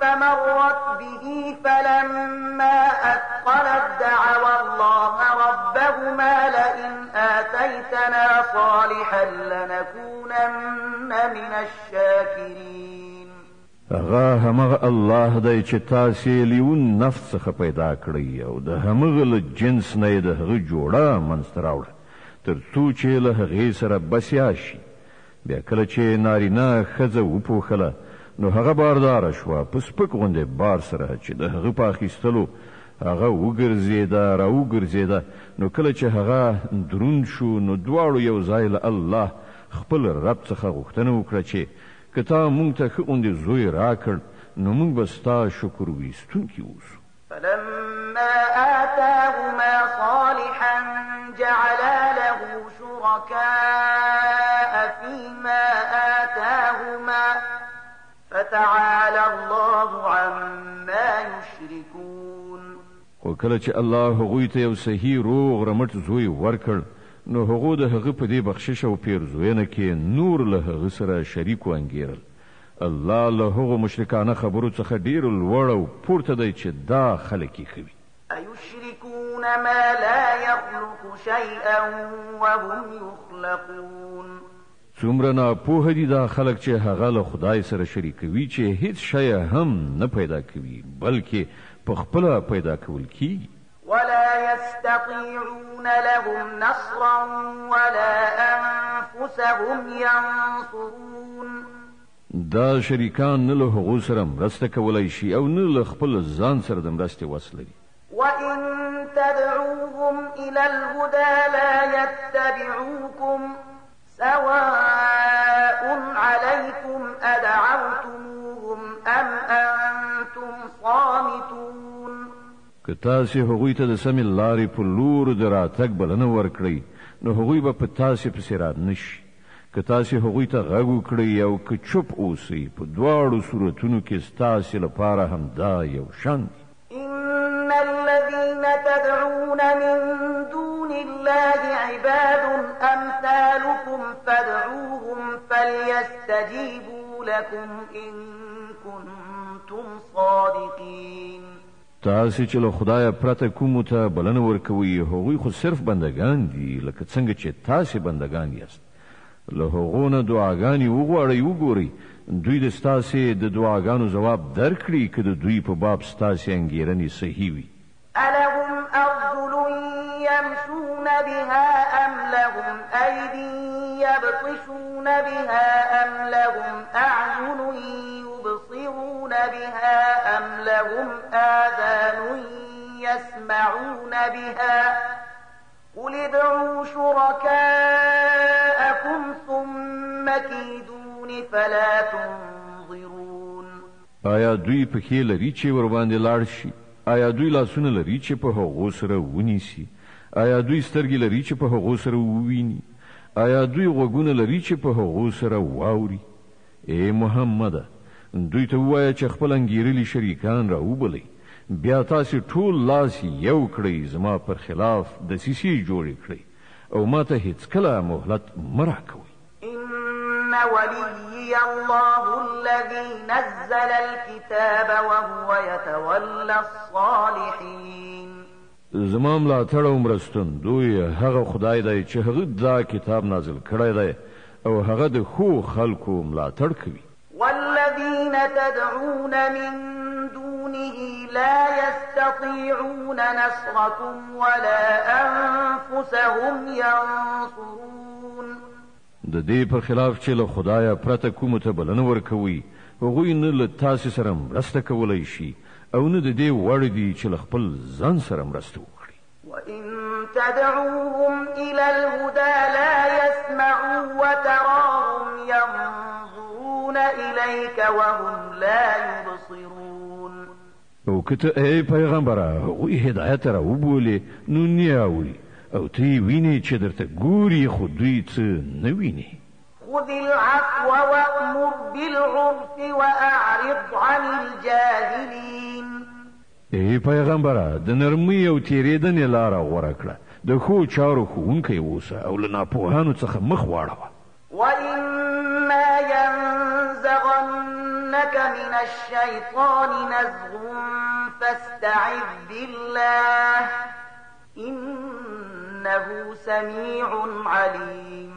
فمرت به فلما أثقلت دعوا الله ربهما لئن آتيتنا صالحا لنكونن من الشاكرين. هغه همغه الله دی چې تاسې لیون نفس څخه پیدا کړی او د همغه له جنس نه یې د هغه جوړه منځته راوړه تر څو چې له هغې سره بسیا شي. بیا کله چې نارینه ښځه وپوښله نو هغه بارداره شوه په سپک غوندې بار سره چې د هغه په اخیستلو هغه وګرځېده راوګرځېده. نو کله چې هغه دروند شو نو دواړو یو ځای له الله خپل رب څخه غوښتنه وکړه چې که تا مونږ ته ښه غوندې زوی راکړ نو مونږ به ستا شکر ویستونکي اوسو. فلما آتاهما صالحا جعلا له شركاء فيما آتاهما فتعالى الله عما يشركون. خو کله چې الله هغوی ته یو صحیح روغ رمټ زوی ورکړ نو هغو د هغه په دې بخشش او پیرزوینه کې نور له هغه سره شریک وانګیرل. الله له هغو مشرکانه خبرو څخه ډیر لوړ او پورته دی چې دا خلک یې کوي. أيشركون ما لا يخلق شيئا وهم يخلقون. څومره ناپوه دي دا خلک چې هغه له خدای سره شریکوي چې هیڅ شی هم نه پیدا کوي بلکې په خپله پیدا کول کیږي. ولا يستطيعون لهم نصرا ولا أنفسهم ينصرون. دا شریکان نه له هغو سره مرسته کولی شي او نه له خپل ځان سره د مرستې وس لري. وإن تدعوهم إلى الهدى لا يتبعوكم سواء عليكم أدعوتموهم أم أنتم صامتون. که تاسې هغوی ته د سمې لارې په لور د راتګ بلنه ورکړئ نو هغوی به په تاسې پسې رانشي. که تاسې هغوی ته غږ وکړئ او که چوپ اوسئ په دواړو صورتونو کې ستاسې لپاره همدا یو شان دي. إن الذين تدعون من دون الله عباد أمثالكم فادعوهم فليستجيبوا لكم إن كنتم صادقين. تاسې چې له خدایه پرته کومو ته بلنه ورکوئ هغوی خو صرف بندگان دي لکه څنګه چې تاسې بندگان یاست. له هغو نه دعاګانې وغواړئ وګورئ دوی د ستاسې د دعاګانو ځواب درکړي که د دوی په باب ستاسې انګېرنې صحیح وي. ألهم أرجل يمشون بها أم لهم أيدي يبطشون بها أم لهم أعين يبصرون بها أم لهم آذان يسمعون بها قل ادعوا شركاءكم ثم كيدون فلا تنظرون. آیا دوی پښې لري چې ور باندې لاړ شي؟ آیا دوی لاسونه لري چې په هغو سره ونیسي؟ آیا دوی سترګې لري چې په هغو سره وویني؟ آیا دوی غوږونه لري چې په هغو سره واوري؟ ای محمده دوی ته ووایه چې خپل انګېرلي شریکان راوبلئ بیا تاسې ټول لاس یو کړئ زما پر خلاف دسیسې جوړې کړئ او ما ته هیڅکله مهلت مه راکوئ. إن وليي الله الذي نزل الكتاب وهو يتولى الصالحين. زما ملاتړ او مرستندوی هغه خدای دی چې هغه دا کتاب نازل کړی دی او هغه د ښو خلکو ملاتړ کوي. والذين تدعون من دونه لا يستطيعون نصركم ولا أنفسهم ينصرون. د دې په خلاف چې له خدایه پرته کومو ته بلنه ورکوي هغوی نه له تاسې سره مرسته کولی شي او نه د دې وړ دي چې له خپل ځان سره مرسته وکړي. وإن تدعوهم إلى الهدى لا يسمعوا وتراهم ينظرون إليك وهم لا يبصرون. او که ته ای پیغمبره هغوی هدایت را وبولې نو نه اوري او ته یې وینې چې درته ګوري خو دوی څه نه ویني. خذ العفو وأمر بالعرف وأعرض عن الجاهلين. ای پیغمبره د نرمۍ او تېرېدنې لاره غوره کړه د ښو چارو ښوونکی اوسه او له ناپوهانو څخه مخ واړوه. وإما ينزغنك من الشيطان نزغ فاستعذ بالله إنه سميع عليم.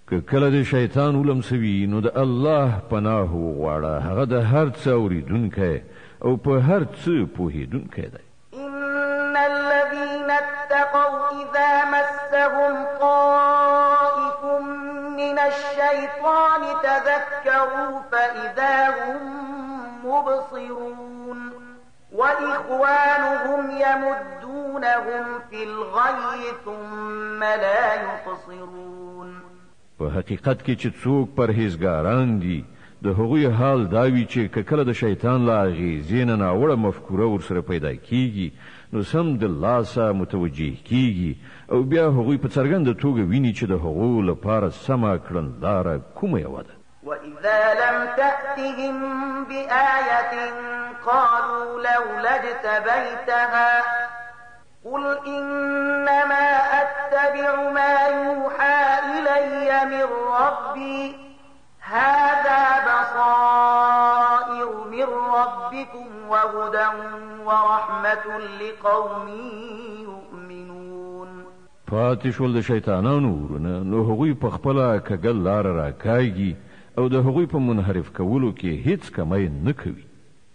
که کله د شیطان ولمسوي نو د الله پناه وغواړه هغه د هر څه اورېدونکی او په هر څه پوهېدونکی دی. إن الذين اتقوا إذا مسهم طائف من الشيطان تذكروا فإذا هم مبصرون وإخوانهم يمدونهم في الغي ثم لا يقصرون. په حقیقت کې چې څوک پرهیزګاران دي د هغوی حال دا وي چې که کله د شیطان له اغېزې نه ناوړه مفکوره ورسره پیدا کیږي نو سم د لاسه متوجه کیږي او بیا هغوی په څرګنده توګه ویني چې د هغو لپاره سمه کړنلاره کومه یوه ده. وإذا لم تأتهم بآية قالوا لولا اجتبيتها قل إنما أتبع ما يوحى إلي من ربي هذا بصائر من ربكم وهدى ورحمة لقوم يؤمنون. پاتې شول د شیطانانو ورونه، نو هغوی په خپله کږه لاره راکاږي او د هغوی په منحرف کولو کې هیڅ کمی نه کوي.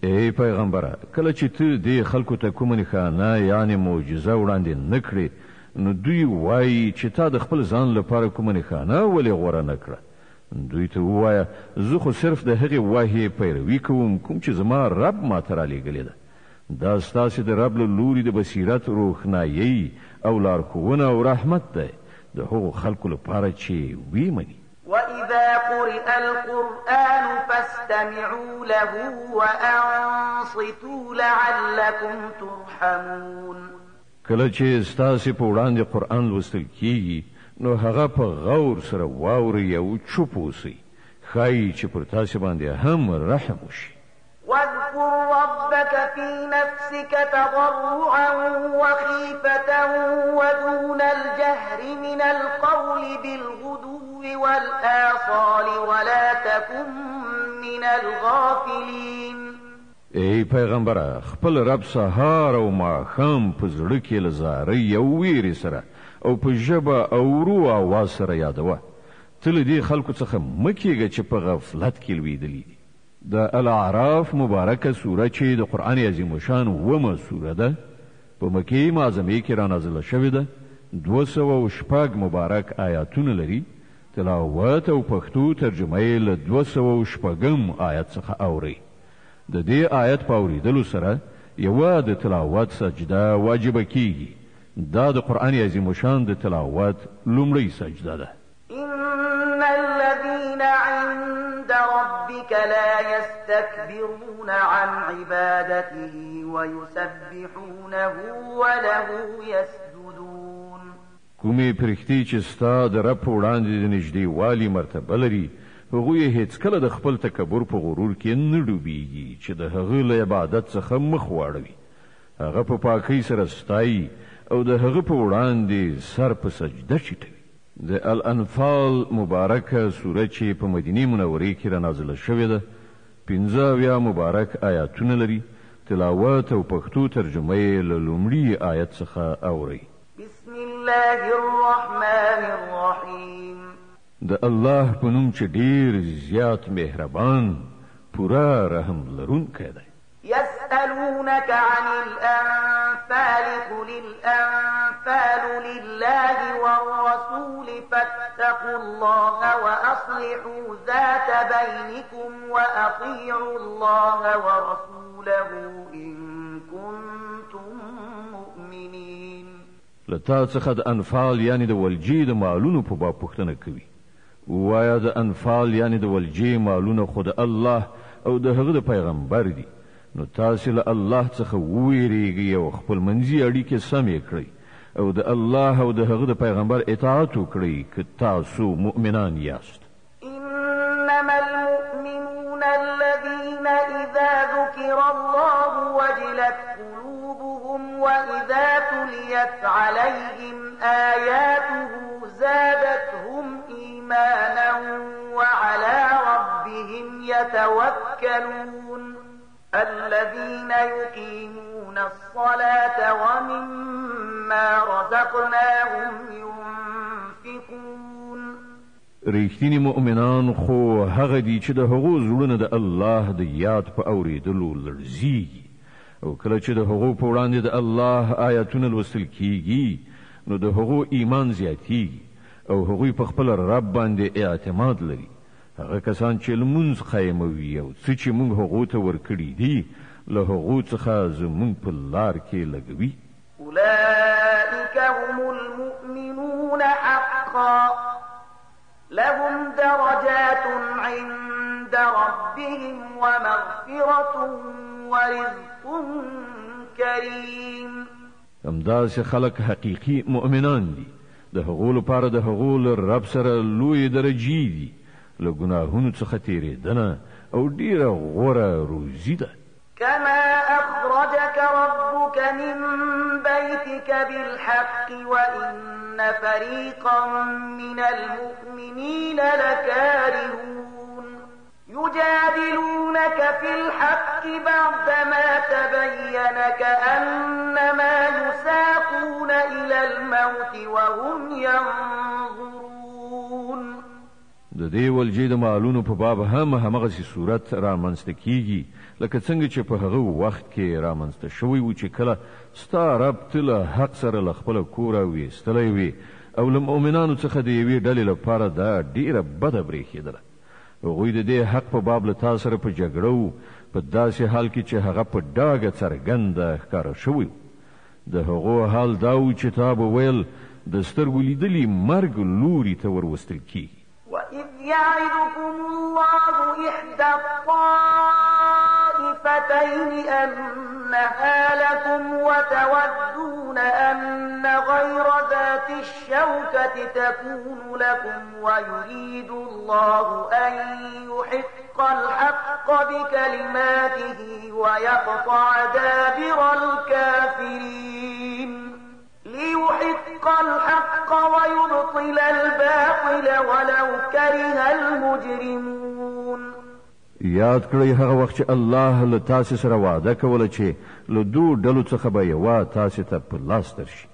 ای پیغمبره، کله چې ته دې خلکو ته کومه نښانه یعنې معجزه وړاندې نه کړې، نو دوی وایي چې تا د خپل ځان لپاره کومه نښانه ولې غوره نه کړه. دوی ته ووایه زه خو صرف د هغې وحی پیروي کوم کوم چې زما رب ماته رالیږلې ده. دا ستاسې د رب له لوري د بصیرت روښنایي او لارښوونه او رحمت دی د هغو خلکو لپاره چې وی مني. وَإِذَا قُرِئَ الْقُرْآنُ فَاسْتَمِعُوا لَهُ وَأَنصِتُوا لَعَلَّكُمْ تُرْحَمُونَ. کله چې ستاسې په وړاندې قرآن لوستل کیږي نو هغه په غور سره واورئ او چوپ اوسئ، ښایي چې پر تاسې باندې هم رحم وشي. واذكر ربك في نفسك تضرعا وخيفة ودون الجهر من القول بالغدو والآصال ولا تكن من الغافلين. ای پیغمبره، خپل رب سهار او ماښام په زړه کې له زارۍ او ویرې سره او په ژبه او ورو آواز سره یادوه. ته له دې خلکو څخه مه کېږه چې په غفلت کې لویدلي دي. د الاعراف مبارکه سوره چې د قرآن عظیم شان ومه سوره ده، په مکې معظمې کې را نازله شوې ده، 206 مبارک آیاتونه لري. تلاوت او پښتو ترجمه یې له 206 آیت څخه اورئ. د دې آیت په اورېدلو سره یوه د تلاوت سجده واجبه کیږي. دا د قرآن عظیم شان د تلاوت لومړی سجده ده. إن الذين عند ربك لا يستكبرون عن عبادته ويسبحونه وله يسجدون. کومې پرښتې چې ستا د رب په وړاندې د نږدېوالي مرتبه لري، هغوی هیڅکله د خپل تکبر په غرور کې نه ډوبېږي چې د هغه له عبادت څخه مخ واړوي. هغه په پاکۍ سره ستایي او د هغه په وړاندې سر په سجده چیټوي. د الانفال مبارکه سوره چې په مدینې منورې کې را نازله شوې ده، 15 مبارک آیاتونه لري. تلاوت او پښتو ترجمه یې له لومړي آیت څخه اورئ. بسم الله الرحمن الرحیم. د الله په نوم چې ډیر زیات مهربان پوره رحم لرونکی دی. يسألونك عن الأنفال قل الأنفال لله والرسول فاتقوا الله وأصلحوا ذات بينكم وأطيعوا الله ورسوله إن كنتم مؤمنين. لتا څخه د انفال یعنی د ولجې د مالونو په باب پوښتنه کوي. وایا د انفال یعنی د ولجې مالونه خو د الله او د هغه د پیغمبر دي، نو تاسو له الله څخه وویریږئ او خپل منځي اړیکې سمې کړئ او د الله او د هغه د پیغمبر اطاعت وکړئ که تاسو مؤمنان یاست. إنما المؤمنون الذين إذا ذكر الله وجلت قلوبهم وإذا تليت عليهم آياته زادتهم إيمانا وعلى ربهم يتوكلون. الذين يقيمون الصلاة ومما رزقناهم ينفقون. ریښتینی مؤمنان خو هغه دي چې د هغو زړونه د الله د یاد په اورېدلو لړزیږي او کله چې د هغو په وړاندې د الله آیاتونه لوستل کیږي نو د هغو ایمان زیاتیږي او هغوی په خپل رب باندې اعتماد لري. هغه کسان چې لمونځ قایموي او څه چې موږ هغو ته ورکړي دي له هغو څخه زموږ په لار کې لګوي. أولئك هم المؤمنون حقا لهم درجات عند ربهم ومغفرة ورزق كريم. همداسې خلک حقیقي مؤمنان دي. د هغو لپاره د هغو له رب سره لوی درجې دي، له ګناهونو څخه تېرېدنه او ډیره غوره روزي ده. كما أخرجك ربك من بيتك بالحق وإن فريقا من المؤمنين لكارهون. يجادلونك في الحق بعدما تبين كأنما يساقون إلى الموت الموت وهم ينظرون. د دې ولجې د مالونو په باب همغسې صورت رامنځته کیږي لکه څنګه چې په هغه وخت کې رامنځته شوی و چې کله ستا رب ته له حق سره له خپله کوره ویستلی وي او له مؤمنانو څخه د یوې ډلې لپاره دا ډیره بده برېښېدله. هغوی د دې حق په باب له تا سره په جګړه و په داسې حال کې چې هغه په ډاګه څرګنده ښکاره شوی و. د هغو حال دا و چې تا به ویل د سترګو لیدلي مرګ لوري ته وروستل کیږي. وَإِذْ يَعِدُكُمُ اللَّهُ إِحْدَى الطَّائِفَتَيْنِ أَنَّهَا لَكُمْ وَتَوَدُّونَ أَنَّ غَيْرَ ذَاتِ الشَّوْكَةِ تَكُونُ لَكُمْ وَيُرِيدُ اللَّهُ أَن يُحِقَّ الْحَقَّ بِكَلِمَاتِهِ وَيَقْطَعَ دَابِرَ الْكَافِرِينَ لِيُحِقَّ الْحَقَّ وَيُبْطِلَ الْبَاطِلَ وَلَوْ كَرِهَ الْمُجْرِمُونَ. یاد کړئ هغه وخت چې الله له تاسې سره وعده کوله چې له دوو ډلو څخه به یوه تاسې ته په لاس درشي.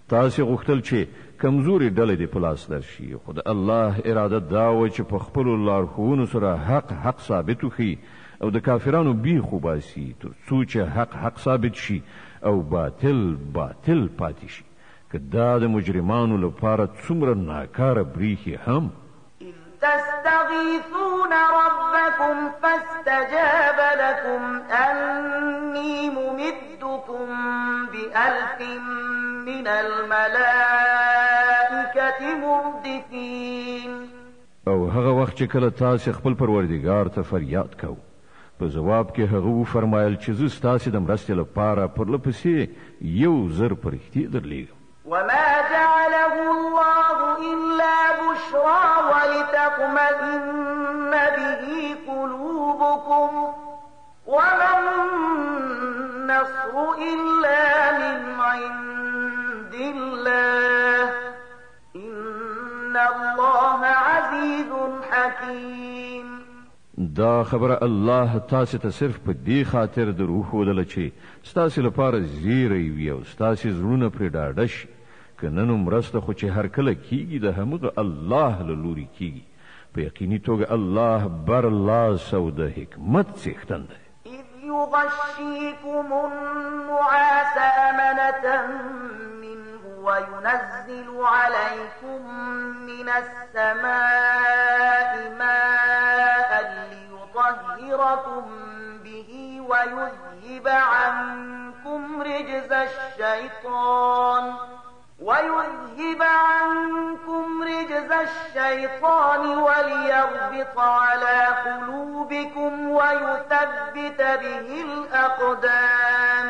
تاسې غوښتل چې کمزورې ډلې دې په لاس درشي، خو د الله اراده دا وه چې په خپلو لارښوونو سره حق ثابت وښي او د کافرانو بیخ وباسي تر څو چې حق ثابت شي او باطل پاتې شي. که دا د مجرمانو لپاره څومره ناکاره بریښي هم. إذ تستغيثون ربكم فاستجاب لكم أني ممدكم بألف من الملائكة مردفين. او هغه وخت چې کله تاسې خپل پروردګار ته فریاد کوو په جواب کې هغه وفرمایل چې زه ستاسې د مرستې لپاره پرله پسې 1000 فرښتې درلیږم. وما جعله الله إلا بشرى ولتطمئن به قلوبكم وما النصر إلا من عند الله إن الله عزيز حكيم. دا خبره الله تاسې ته صرف په دې خاطر دروښودله چې ستاسې لپاره زیری وي او ستاسې زړونه پرې ډاډه شي. که نن مرسته خو چې هر کله کیږي د همغه الله له لورې کیږي. په یقیني توګه الله برلاس او د حکمت څښتن دی. إذ يغشيكم النعاس أمنة منه وينزل عليكم من السماء ماء ليطهركم به ويذهب عنكم رجز الشيطان وليربط على قلوبكم ويثبت به الأقدام.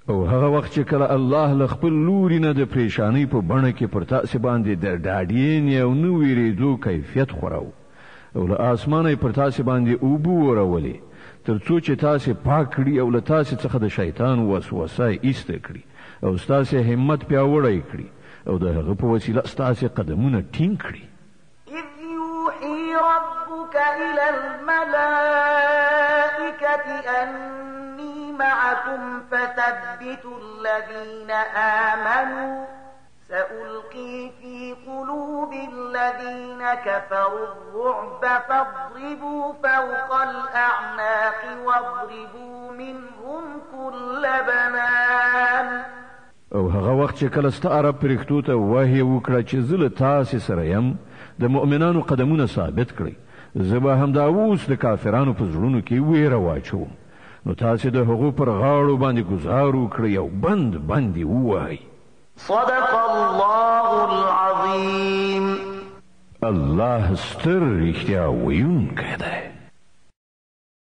او هغه وخت چې کله الله له خپل لوري نه د پریشانی په بڼه کې پر تاسې باندې د ډاډین او نو ویریدو کیفیت خوراو او له اسمانه پر تاسې باندې اوبه ورولې تر څو چې تاسې پاک کړي او له تاسې څخه د شیطان وسوسه ایسته کړي او ستاسې همت پیاوړی کړي او د هغه په وسیله ستاسې قدمونه ټینګ کړي. إذ يوحي ربك إلى الملائكة أني معكم فثبتوا الذين آمنوا سألقي في قلوب الذين كفروا الرعب فاضربوا فوق الأعناق واضربوا منهم كل بنان. او هغه وخت چې کله ستا عرب پرښتو ته وحی وکړه چې زه له تاسې سره یم د مؤمنانو قدمونه ثابت کړئ، زه به همدا اوس د کافرانو په زړونو کې ویره واچوم، نو تاسې د هغو پر غاړو باندې ګزار وکړئ او بند یې ووهئ. صدق الله العظيم. الله ستر رښتیا ویونکی دی.